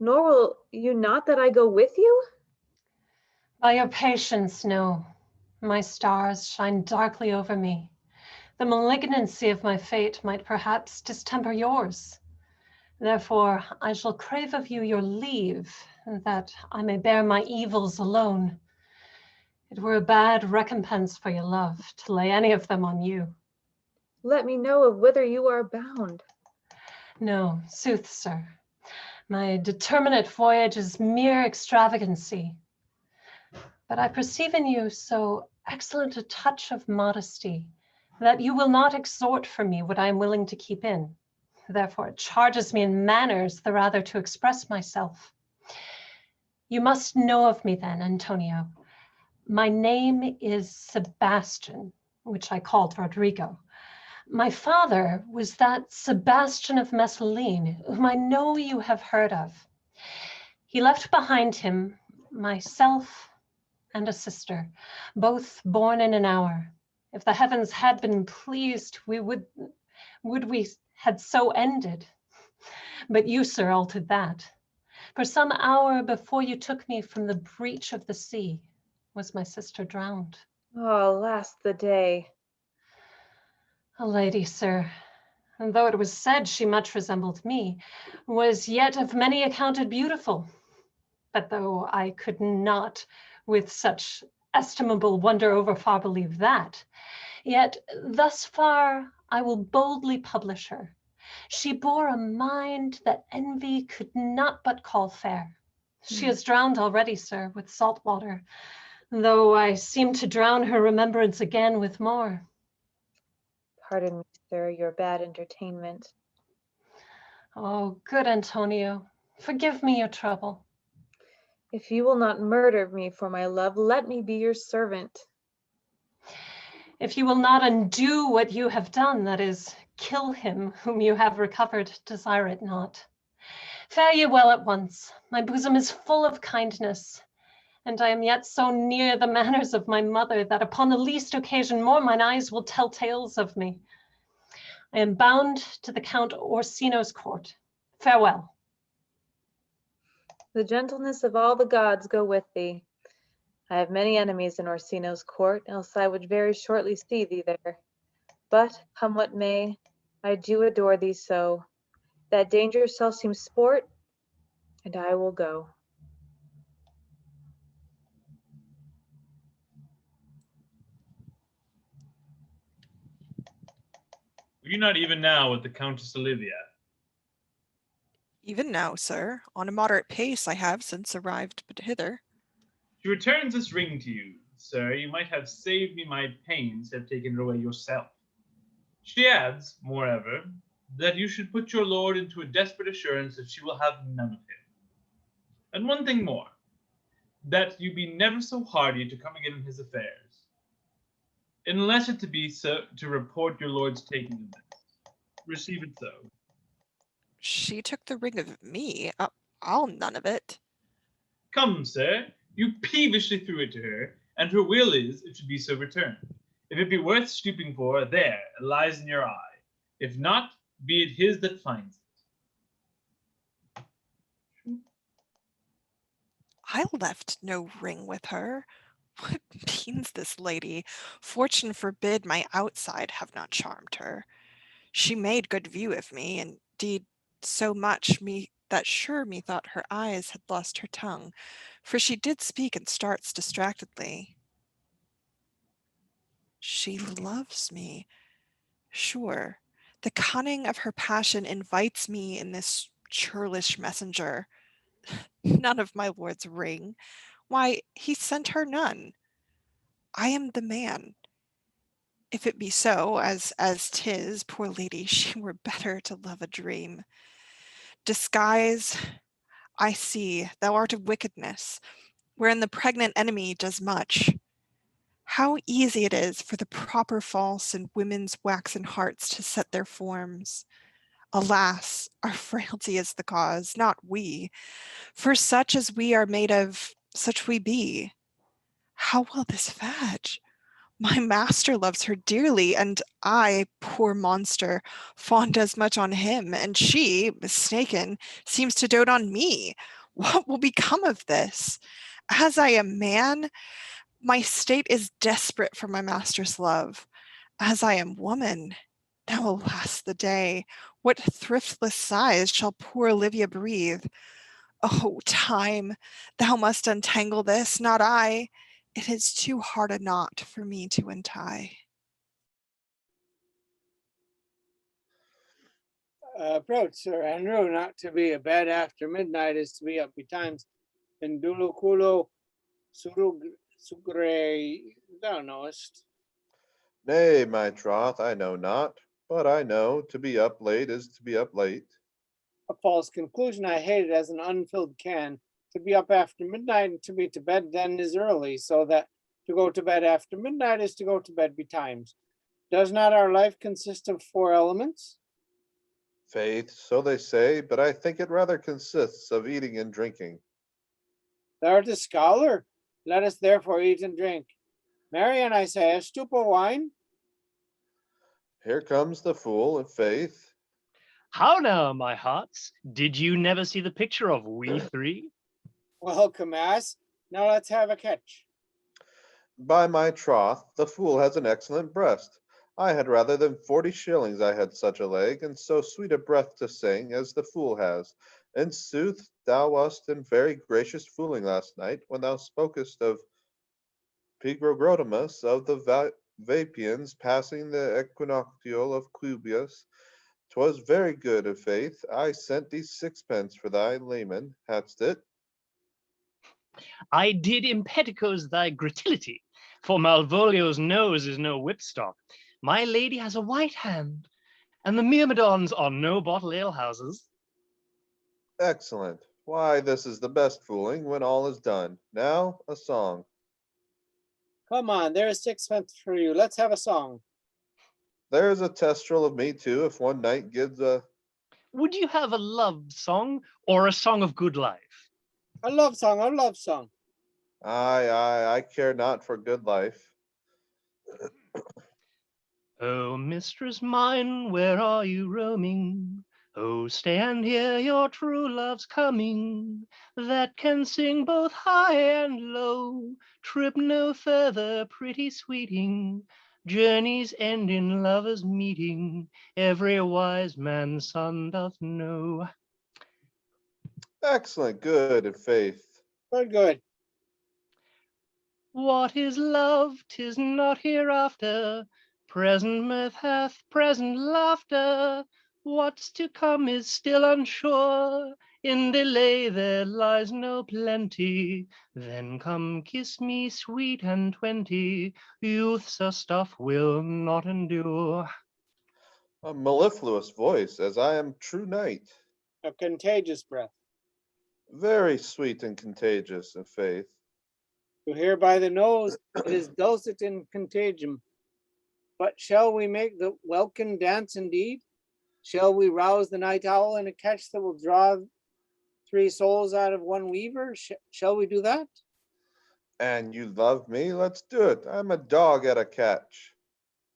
[SPEAKER 8] Nor will you not that I go with you?
[SPEAKER 3] By your patience, no. My stars shine darkly over me. The malignancy of my fate might perhaps distemper yours. Therefore, I shall crave of you your leave, that I may bear my evils alone. It were a bad recompense for your love to lay any of them on you.
[SPEAKER 8] Let me know of whither you are bound.
[SPEAKER 3] No, sooth, sir. My determinate voyage is mere extravagancy. But I perceive in you so excellent a touch of modesty that you will not extort from me what I am willing to keep in. Therefore, it charges me in manners the rather to express myself. You must know of me then, Antonio. My name is Sebastian, which I called Rodrigo. My father was that Sebastian of Messaline, whom I know you have heard of. He left behind him myself and a sister, both born in an hour. If the heavens had been pleased, would we had so ended. But you, sir, altered that. For some hour before you took me from the breach of the sea, was my sister drowned.
[SPEAKER 8] Oh, alas the day.
[SPEAKER 3] A lady, sir, and though it was said she much resembled me, was yet of many accounted beautiful. But though I could not with such estimable wonder over far believe that, yet thus far I will boldly publish her. She bore a mind that envy could not but call fair. She is drowned already, sir, with salt water, though I seem to drown her remembrance again with more.
[SPEAKER 8] Pardon me, sir, your bad entertainment.
[SPEAKER 3] Oh, good Antonio, forgive me your trouble.
[SPEAKER 8] If you will not murder me for my love, let me be your servant.
[SPEAKER 3] If you will not undo what you have done, that is, kill him whom you have recovered, desire it not. Fare ye well at once. My bosom is full of kindness, and I am yet so near the manners of my mother that upon the least occasion more mine eyes will tell tales of me. I am bound to the Count Orsino's court. Farewell.
[SPEAKER 8] The gentleness of all the gods go with thee. I have many enemies in Orsino's court, else I would very shortly see thee there. But, come what may, I do adore thee so, that danger shall seem sport, and I will go.
[SPEAKER 9] Are you not even now with the Countess Olivia?
[SPEAKER 4] Even now, sir, on a moderate pace I have since arrived but hither.
[SPEAKER 9] She returns this ring to you, sir. You might have saved me my pains to have taken it away yourself. She adds, moreover, that you should put your lord into a desperate assurance that she will have none of him. And one thing more, that you be never so hardy to come again in his affairs, unless it to be so to report your lord's taking of this. Receive it so.
[SPEAKER 4] She took the ring of me. I'll none of it.
[SPEAKER 9] Come, sir, you peevishly threw it to her, and her will is it should be so returned. If it be worth stooping for, there it lies in your eye. If not, be it his that finds it.
[SPEAKER 4] I left no ring with her. What means this lady? Fortune forbid my outside have not charmed her. She made good view of me, indeed so much me that sure methought her eyes had lost her tongue, for she did speak and starts distractedly. She loves me, sure. The cunning of her passion invites me in this churlish messenger. None of my lord's ring. Why, he sent her none. I am the man. If it be so, as 'tis, poor lady, she were better to love a dream. Disguise, I see, thou art of wickedness, wherein the pregnant enemy does much. How easy it is for the proper false in women's waxen hearts to set their forms. Alas, our frailty is the cause, not we. For such as we are made of, such we be. How will this fetch? My master loves her dearly, and I, poor monster, fawned as much on him, and she, mistaken, seems to dote on me. What will become of this? As I am man, my state is desperate for my master's love. As I am woman, now alas the day, what thriftless sighs shall poor Olivia breathe? Oh, time, thou must untangle this, not I. It is too hard a knot for me to untie.
[SPEAKER 6] Approach, Sir Andrew. Not to be abed after midnight is to be up betimes. Induluculo sugre, thou knowest.
[SPEAKER 5] Nay, my troth, I know not, but I know to be up late is to be up late.
[SPEAKER 6] A false conclusion I hate it as an unfilled can. To be up after midnight and to be to bed then is early, so that to go to bed after midnight is to go to bed betimes. Does not our life consist of 4 elements?
[SPEAKER 5] Faith, so they say, but I think it rather consists of eating and drinking.
[SPEAKER 6] Thou art a scholar. Let us therefore eat and drink. Marian, I say, a stoup of wine?
[SPEAKER 5] Here comes the fool of faith.
[SPEAKER 7] How now, my hearts? Did you never see the picture of we three?
[SPEAKER 6] Welcome, ass. Now let's have a catch.
[SPEAKER 5] By my troth, the fool has an excellent breast. I had rather than 40 shillings I had such a leg, and so sweet a breath to sing as the fool has. In sooth, thou wast in very gracious fooling last night, when thou spokest of Pigrogrotimus of the Vapians passing the equinoctial of Clubius. 'Twas very good of faith. I sent thee 6pence for thy layman. Hadst it?
[SPEAKER 7] I did impeticos thy gratillity, for Malvolio's nose is no whipstock. My lady has a white hand, and the myrmidons are no bottle alehouses.
[SPEAKER 5] Excellent. Why, this is the best fooling when all is done. Now, a song.
[SPEAKER 6] Come on, there's sixpence for you. Let's have a song.
[SPEAKER 5] There's a kestrel of me too, if one knight gives a...
[SPEAKER 7] Would you have a love song or a song of good life?
[SPEAKER 6] A love song, a love song.
[SPEAKER 5] I care not for good life.
[SPEAKER 7] Oh, mistress mine, where are you roaming? Oh, stand here, your true love's coming, that can sing both high and low. Trip no further, pretty sweeting. Journeys end in lovers' meeting, every wise man's son doth know.
[SPEAKER 5] Excellent, good, in faith.
[SPEAKER 6] Good, good.
[SPEAKER 7] What is love? 'Tis not hereafter. Present mirth hath present laughter. What's to come is still unsure. In delay there lies no plenty. Then come kiss me, sweet and 20. Youth's a stuff will not endure.
[SPEAKER 5] A mellifluous voice, as I am true knight.
[SPEAKER 6] A contagious breath.
[SPEAKER 5] Very sweet and contagious, in faith.
[SPEAKER 6] To hear by the nose, it is dulcet in contagion. But shall we make the welkin dance indeed? Shall we rouse the night owl in a catch that will draw 3 souls out of one weaver? Shall we do that?
[SPEAKER 5] And you love me? Let's do it. I'm a dog at a catch.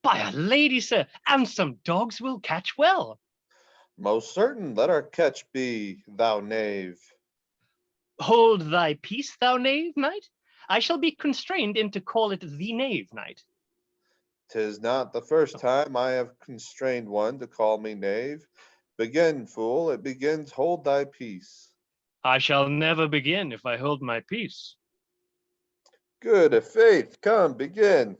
[SPEAKER 7] By a lady, sir, and some dogs will catch well.
[SPEAKER 5] Most certain, let our catch be, thou knave.
[SPEAKER 7] Hold thy peace, thou knave knight. I shall be constrained into call it the knave knight.
[SPEAKER 5] 'Tis not the first time I have constrained one to call me knave. Begin, fool, it begins, hold thy peace.
[SPEAKER 7] I shall never begin if I hold my peace.
[SPEAKER 5] Good, a faith, come, begin.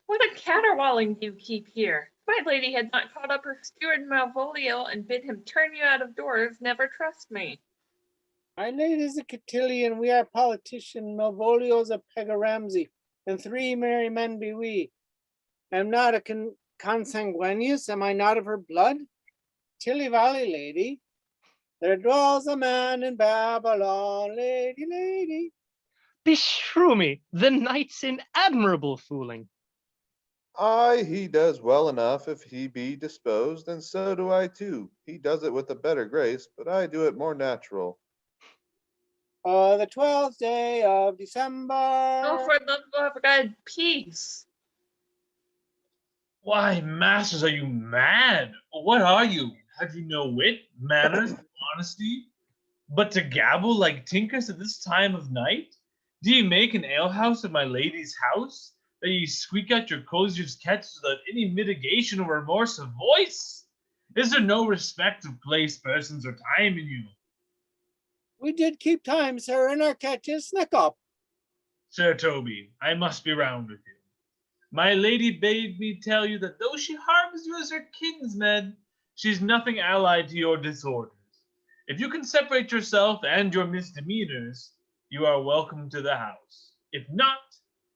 [SPEAKER 2] What a caterwauling you keep here. If my lady had not caught up her steward Malvolio and bid him turn you out of doors, never trust me.
[SPEAKER 6] My lady is a cotillion, we are politician, Malvolio's a Pegaramsey, and 3 merry men be we. Am not a consanguineous, am I not of her blood? Tilly Valley, lady. There dwells a man in Babylon, lady, lady.
[SPEAKER 7] Beshrew me, the knight's in admirable fooling.
[SPEAKER 5] Aye, he does well enough if he be disposed, and so do I too. He does it with a better grace, but I do it more natural.
[SPEAKER 6] The 12th day of December.
[SPEAKER 2] Oh, for the love of God, peace.
[SPEAKER 9] Why, masters, are you mad? What are you? Have you no wit, manners, honesty? But to gabble like tinkers at this time of night? Do ye make an alehouse of my lady's house, that ye squeak out your cosier's catch without any mitigation or remorse of voice? Is there no respect of place, persons, or time in you?
[SPEAKER 6] We did keep time, sir, in our catches. Sneck up.
[SPEAKER 9] Sir Toby, I must be round with you. My lady bade me tell you that though she harbors you as her kinsman, she's nothing allied to your disorders. If you can separate yourself and your misdemeanors, you are welcome to the house. If not,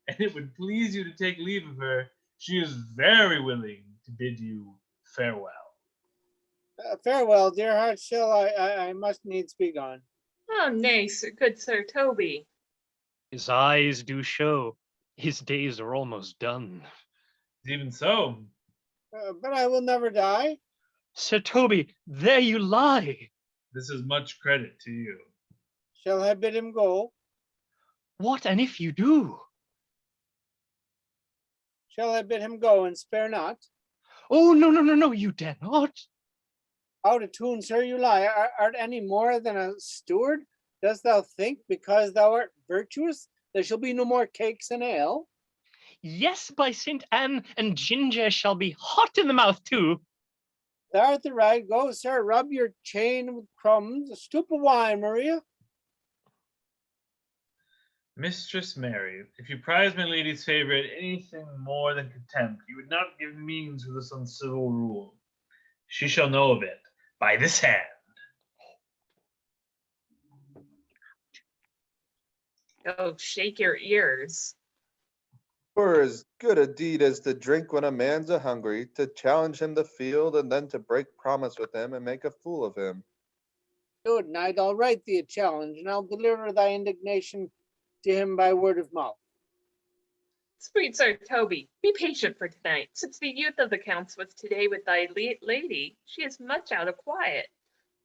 [SPEAKER 9] and it would please you to take leave of her, she is very willing to bid you farewell.
[SPEAKER 6] Farewell, dear heart, still I must needs be gone.
[SPEAKER 2] Oh, nay, good Sir Toby.
[SPEAKER 7] His eyes do show his days are almost done.
[SPEAKER 9] Even so,
[SPEAKER 6] But I will never die.
[SPEAKER 7] Sir Toby, there you lie.
[SPEAKER 9] this is much credit to you.
[SPEAKER 6] Shall I bid him go?
[SPEAKER 7] What, and if you do?
[SPEAKER 6] Shall I bid him go and spare not?
[SPEAKER 7] Oh, no, you dare not.
[SPEAKER 6] Out of tune, sir, you lie. Art any more than a steward? Dost thou think, because thou art virtuous, there shall be no more cakes and ale?
[SPEAKER 7] Yes, by Saint Anne, and ginger shall be hot in the mouth too.
[SPEAKER 6] Thou art the right. Go, sir, rub your chain with crumbs. A stoup of wine, Maria.
[SPEAKER 9] Mistress Mary, if you prize my lady's favor at anything more than contempt, you would not give means for this uncivil rule. She shall know of it by this hand.
[SPEAKER 2] Oh, shake your ears.
[SPEAKER 5] For as good a deed as to drink when a man's a hungry, to challenge him to field, and then to break promise with him and make a fool of him.
[SPEAKER 6] Good night, I'll write thee a challenge, and I'll deliver thy indignation to him by word of mouth.
[SPEAKER 2] Sweet Sir Toby, be patient for tonight. Since the youth of the counts was today with thy lady, she is much out of quiet.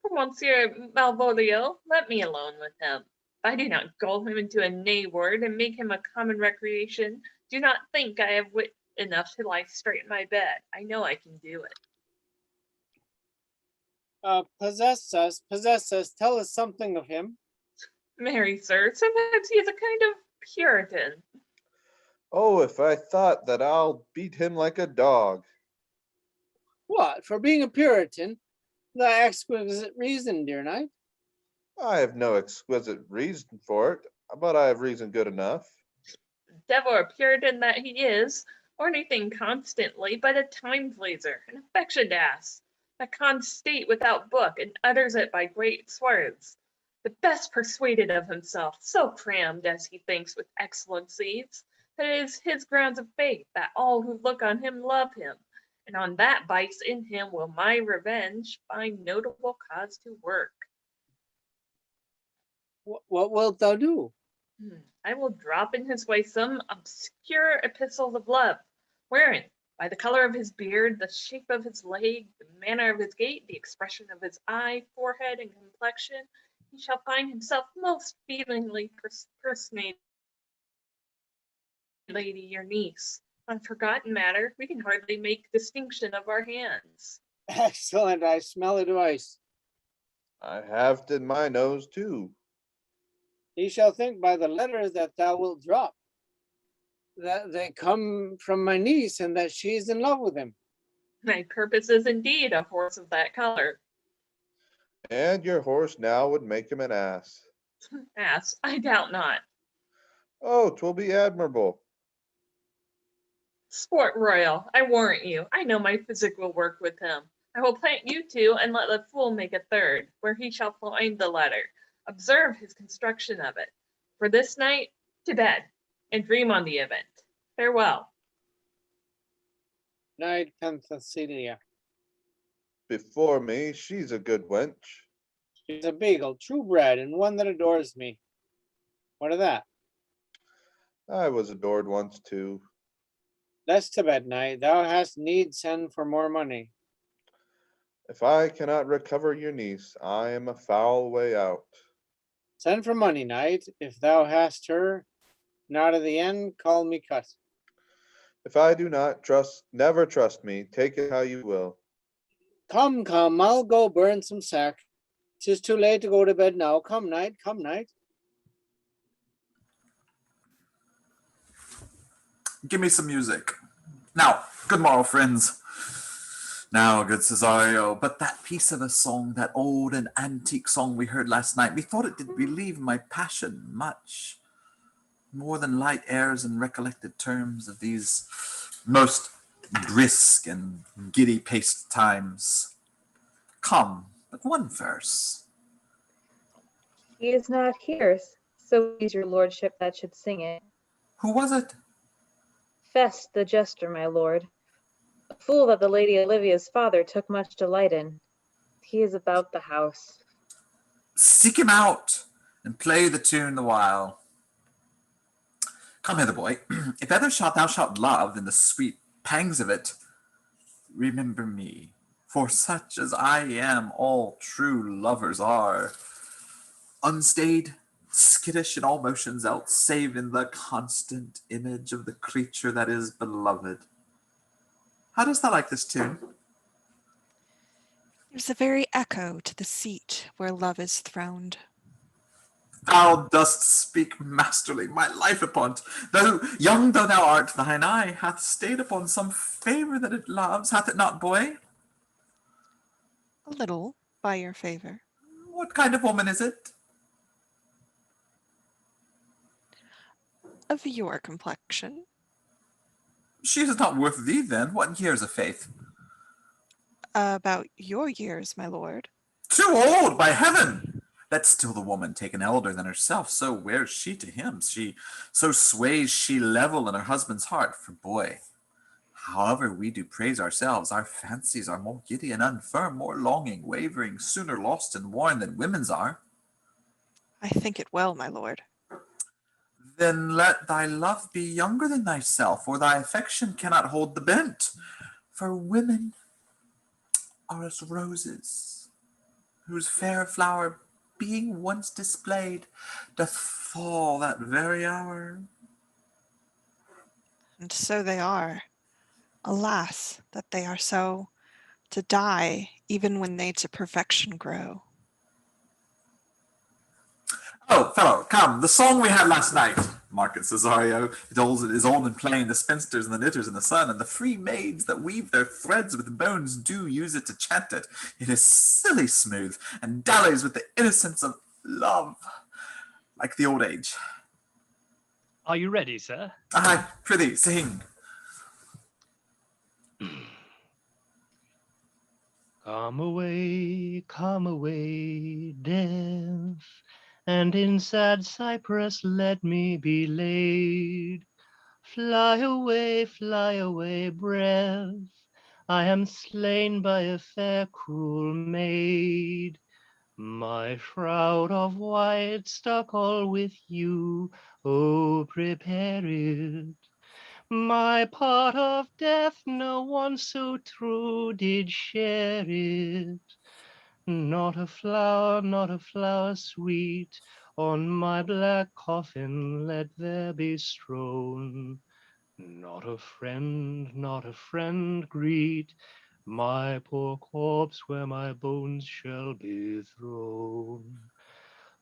[SPEAKER 2] For Monsieur Malvolio, let me alone with him. If I do not gull him into a nay word and make him a common recreation, do not think I have wit enough to lie straight in my bed. I know I can do it.
[SPEAKER 6] Possess us, tell us something of him.
[SPEAKER 2] Marry, sir, sometimes he is a kind of Puritan.
[SPEAKER 5] Oh, if I thought that I'll beat him like a dog.
[SPEAKER 6] What, for being a Puritan? Thy exquisite reason, dear knight.
[SPEAKER 5] I have no exquisite reason for it, but I have reason good enough.
[SPEAKER 2] Devil or Puritan that he is, or anything constantly, but a time pleaser, an affectioned ass, that cons state without book, and utters it by great swords. The best persuaded of himself, so crammed as he thinks with excellencies, that it is his grounds of faith that all who look on him love him, and on that vice in him will my revenge find notable cause to work.
[SPEAKER 6] What wilt thou do?
[SPEAKER 2] I will drop in his way some obscure epistles of love, wherein, by the color of his beard, the shape of his leg, the manner of his gait, the expression of his eye, forehead, and complexion, he shall find himself most feelingly personated, lady your niece. On forgotten matter, we can hardly make distinction of our hands.
[SPEAKER 6] Excellent, I smell advice.
[SPEAKER 5] I have it in my nose too.
[SPEAKER 6] He shall think by the letters that thou wilt drop, that they come from my niece, and that she is in love with him.
[SPEAKER 2] My purpose is indeed a horse of that color.
[SPEAKER 5] And your horse now would make him an ass.
[SPEAKER 2] Ass, I doubt not.
[SPEAKER 5] Oh, 'twill be admirable.
[SPEAKER 2] Sport royal, I warrant you, I know my physic will work with him. I will plant you two, and let the fool make a third, where he shall find the letter. Observe his construction of it. For this night, to bed, and dream on the event. Farewell.
[SPEAKER 6] Night, Penthesilea.
[SPEAKER 5] Before me, she's a good wench.
[SPEAKER 6] She's a beagle, true bred, and one that adores me. What of that?
[SPEAKER 5] I was adored once too.
[SPEAKER 6] Let's to bed, Knight. Thou hast need send for more money.
[SPEAKER 5] If I cannot recover your niece, I am a foul way out.
[SPEAKER 6] Send for money, Knight. If thou hast her, not at the end, call me cut.
[SPEAKER 5] If I do not trust, never trust me, take it how you will.
[SPEAKER 6] Come, I'll go burn some sack. 'Tis too late to go to bed now. Come, Knight, come, Knight.
[SPEAKER 1] Give me some music. Now, good morrow, friends. Now, good Cesario, but that piece of a song, that old and antique song we heard last night, methought it did relieve my passion much, more than light airs and recollected terms of these most brisk and giddy-paced times. Come, but one verse.
[SPEAKER 8] He is not here, so is your lordship that should sing it.
[SPEAKER 1] Who was it?
[SPEAKER 8] Fest the jester, my lord. A fool that the Lady Olivia's father took much delight in. He is about the house.
[SPEAKER 1] Seek him out, and play the tune the while. Come hither, boy. If ever thou shalt love in the sweet pangs of it, remember me, for such as I am all true lovers are, unstayed, skittish in all motions else, save in the constant image of the creature that is beloved. How dost thou like this tune?
[SPEAKER 4] It is a very echo to the seat where love is throned.
[SPEAKER 1] Thou dost speak masterly, my life upon't. Though young though thou art, thine eye hath stayed upon some favor that it loves, hath it not, boy?
[SPEAKER 4] A little, by your favor.
[SPEAKER 1] What kind of woman is it?
[SPEAKER 4] Of your complexion.
[SPEAKER 1] She is not worth thee, then. What years of faith?
[SPEAKER 4] About your years, my lord.
[SPEAKER 1] Too old, by heaven! Let still the woman take an elder than herself, so wears she to him. So sways she level in her husband's heart. For boy, however we do praise ourselves, our fancies are more giddy and unfirm, more longing, wavering, sooner lost and worn than women's are.
[SPEAKER 4] I think it well, my lord.
[SPEAKER 1] Then let thy love be younger than thyself, or thy affection cannot hold the bent. For women are as roses, whose fair flower, being once displayed, doth fall that very hour.
[SPEAKER 4] And so they are. Alas, that they are so, to die even when they to perfection grow.
[SPEAKER 1] Oh, fellow, come, the song we had last night, Marcus Cesario, is old and plain, the spinsters and the knitters in the sun, and the free maids that weave their threads with bones do use it to chant it. It is silly smooth, and dallies with the innocence of love, like the old age.
[SPEAKER 7] Are you ready, sir?
[SPEAKER 1] Aye, prithee, sing.
[SPEAKER 7] Come away, death, and in sad cypress let me be laid. Fly away, breath, I am slain by a fair, cruel maid. My shroud of white stuck all with you, oh, prepare it. My part of death no one so true did share it. Not a flower sweet, on my black coffin let there be strown. Not a friend greet my poor corpse where my bones shall be thrown.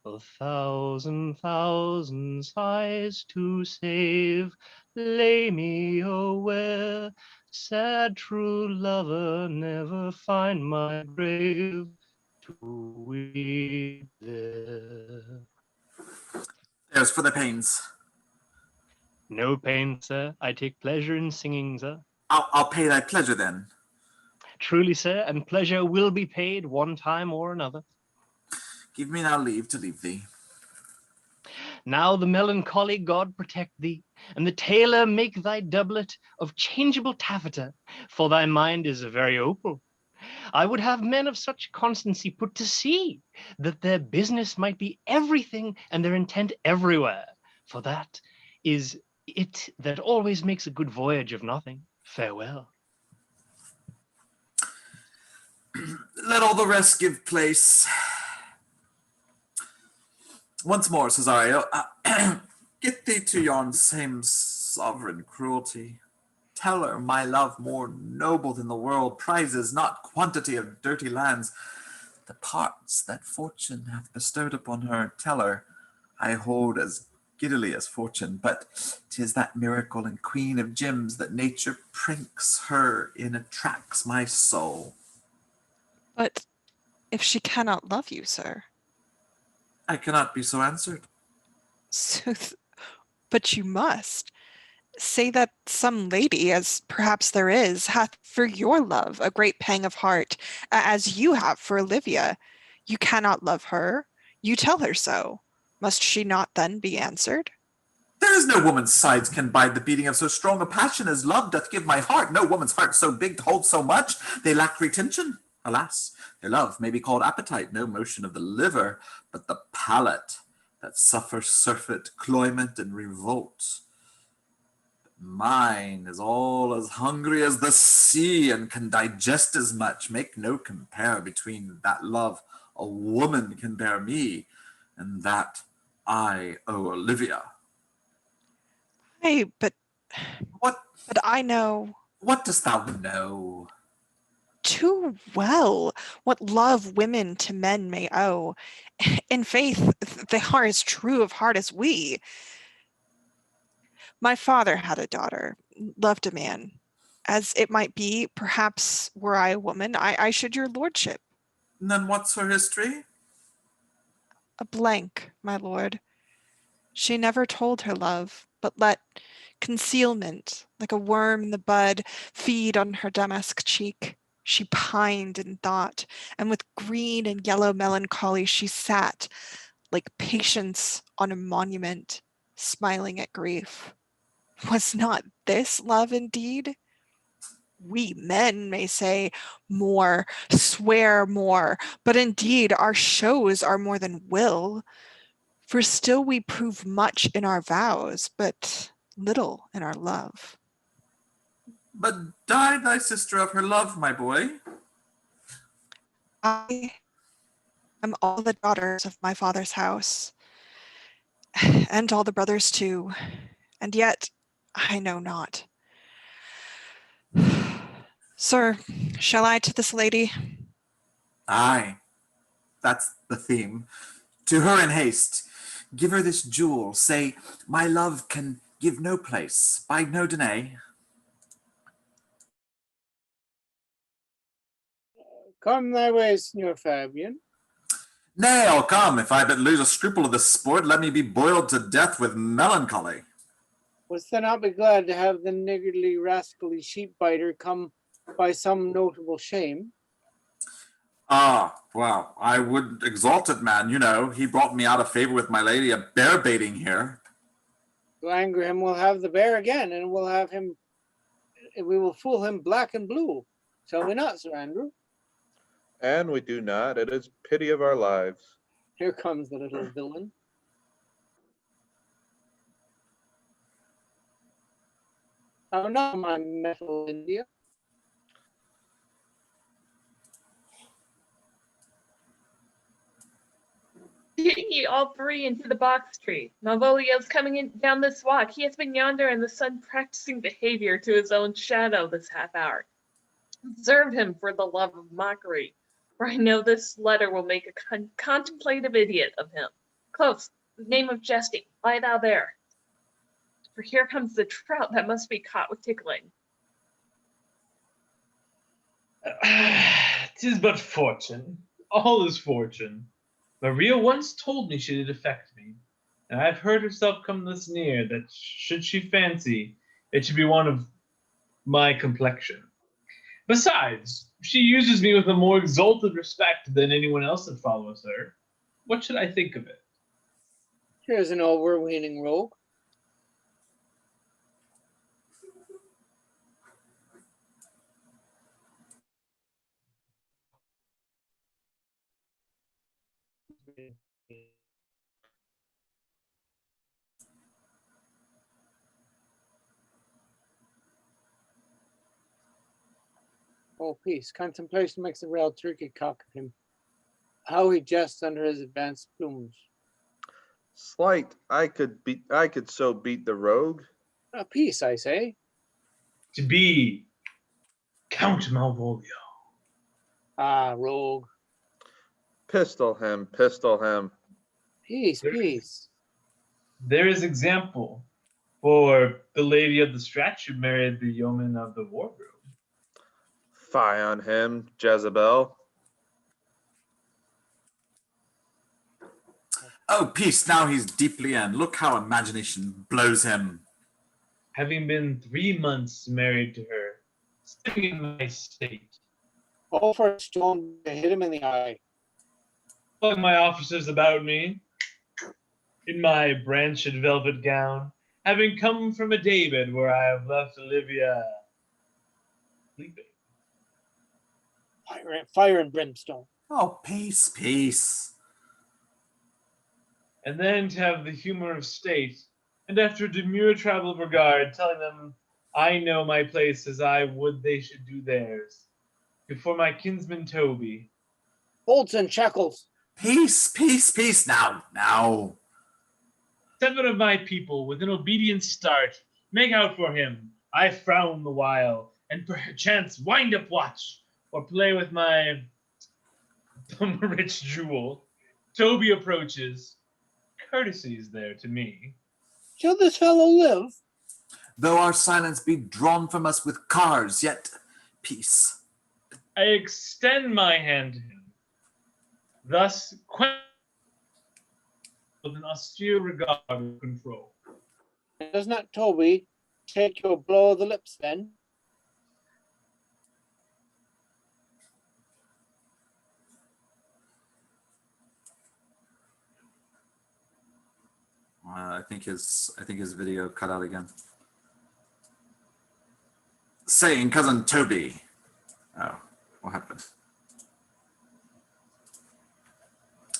[SPEAKER 7] A thousand sighs to save, lay me aware, sad true lover, never find my grave to weep there.
[SPEAKER 1] There's for the pains.
[SPEAKER 7] No pain, sir. I take pleasure in singing, sir.
[SPEAKER 1] I'll pay thy pleasure then.
[SPEAKER 7] Truly, sir, and pleasure will be paid one time or another.
[SPEAKER 1] Give me now leave to leave thee.
[SPEAKER 7] Now the melancholy God protect thee, and the tailor make thy doublet of changeable taffeta, for thy mind is very opal. I would have men of such constancy put to sea, that their business might be everything and their intent everywhere, for that is it that always makes a good voyage of nothing. Farewell.
[SPEAKER 1] Let all the rest give place. Once more, Cesario, get thee to yon same sovereign cruelty. Tell her my love more noble than the world prizes, not quantity of dirty lands. The parts that fortune hath bestowed upon her, tell her, I hold as giddily as fortune, but 'tis that miracle and queen of gems that nature prinks her in attracts my soul.
[SPEAKER 4] But if she cannot love you, sir?
[SPEAKER 1] I cannot be so answered.
[SPEAKER 4] Sooth, but you must. Say that some lady, as perhaps there is, hath for your love a great pang of heart, as you have for Olivia. You cannot love her. You tell her so. Must she not then be answered?
[SPEAKER 1] There is no woman's sides can bide the beating of so strong a passion as love doth give my heart. No woman's heart so big to hold so much. They lack retention. Alas, their love may be called appetite, no motion of the liver, but the palate that suffers surfeit, cloyment, and revolt. Mine is all as hungry as the sea, and can digest as much. Make no compare between that love a woman can bear me, and that I owe Olivia.
[SPEAKER 4] Hey, but
[SPEAKER 1] What
[SPEAKER 4] I know
[SPEAKER 1] what dost thou know?
[SPEAKER 4] too well what love women to men may owe. In faith, they are as true of heart as we. My father had a daughter, loved a man. As it might be, perhaps were I a woman, I should your lordship.
[SPEAKER 1] Then what's her history?
[SPEAKER 4] A blank, my lord. She never told her love, but let concealment, like a worm in the bud, feed on her damask cheek. She pined in thought, and with green and yellow melancholy she sat, like patience on a monument, smiling at grief. Was not this love indeed? We men may say more, swear more, but indeed our shows are more than will. For still we prove much in our vows, but little in our love.
[SPEAKER 1] But died thy sister of her love, my boy?
[SPEAKER 4] I am all the daughters of my father's house, and all the brothers too, and yet I know not. Sir, shall I to this lady?
[SPEAKER 1] Aye, that's the theme. To her in haste. Give her this jewel. Say, my love can give no place, bide no denay.
[SPEAKER 6] Come thy way, Signor Fabian.
[SPEAKER 1] Nay, I'll come. If I but lose a scruple of this sport, let me be boiled to death with melancholy.
[SPEAKER 6] Wouldst thou not be glad to have the niggardly, rascally sheep-biter come by some notable shame?
[SPEAKER 1] Ah, well, I would exalt it, man. You know, he brought me out of favor with my lady a bear baiting here.
[SPEAKER 6] To anger him, we'll have the bear again, and we will fool him black and blue. Shall we not, Sir Andrew?
[SPEAKER 5] And we do not. It is pity of our lives.
[SPEAKER 6] Here comes the little villain. How now, my metal India?
[SPEAKER 2] Take ye all three into the box tree. Malvolio's coming in down this walk. He has been yonder in the sun practicing behavior to his own shadow this half hour. Observe him for the love of mockery, for I know this letter will make a contemplative idiot of him. Close, the name of jesting, lie thou there. For here comes the trout that must be caught with tickling.
[SPEAKER 9] 'Tis but fortune. All is fortune. Maria once told me she did affect me, and I've heard herself come thus near that should she fancy it should be one of my complexion. Besides, she uses me with a more exalted respect than anyone else that follows her. What should I think of it?
[SPEAKER 6] Here's an overweening rogue. Oh, peace. Contemplation makes a real turkey cock of him. How he jests under his advanced plumes.
[SPEAKER 5] Slight, I could so beat the rogue.
[SPEAKER 6] A peace, I say.
[SPEAKER 9] To be Count Malvolio.
[SPEAKER 6] Ah, rogue.
[SPEAKER 5] Pistol him, pistol him.
[SPEAKER 6] Peace, peace.
[SPEAKER 9] There is example, for the lady of the statue married the yeoman of the wardrobe.
[SPEAKER 5] Fie on him, Jezebel.
[SPEAKER 1] Oh, peace, now he's deeply in. Look how imagination blows him.
[SPEAKER 9] Having been 3 months married to her, sitting in my state,
[SPEAKER 6] All for a stone to hit him in the eye.
[SPEAKER 9] calling my officers about me, in my branched velvet gown, having come from a daybed where I have left Olivia sleeping.
[SPEAKER 6] Fire and brimstone.
[SPEAKER 1] Oh, peace, peace.
[SPEAKER 9] And then to have the humor of state, and after demure travel of regard, telling them I know my place as I would they should do theirs, before my kinsman Toby.
[SPEAKER 6] Bolts and shackles.
[SPEAKER 1] Peace, peace, peace. Now.
[SPEAKER 9] 7 of my people, with an obedient start, make out for him. I frown the while, and perchance wind up watch, or play with my rich jewel. Toby approaches. Courtesy is there to me.
[SPEAKER 6] Shall this fellow live?
[SPEAKER 1] Though our silence be drawn from us with cars, yet peace.
[SPEAKER 9] I extend my hand to him, thus with an austere regard of control.
[SPEAKER 6] Does not Toby take your blow of the lips then?
[SPEAKER 1] I think his video cut out again. Saying, cousin Toby. Oh, what happened?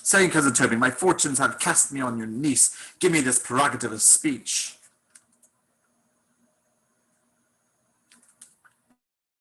[SPEAKER 1] Saying, cousin Toby, my fortunes have cast me on your niece. Give me this prerogative of speech.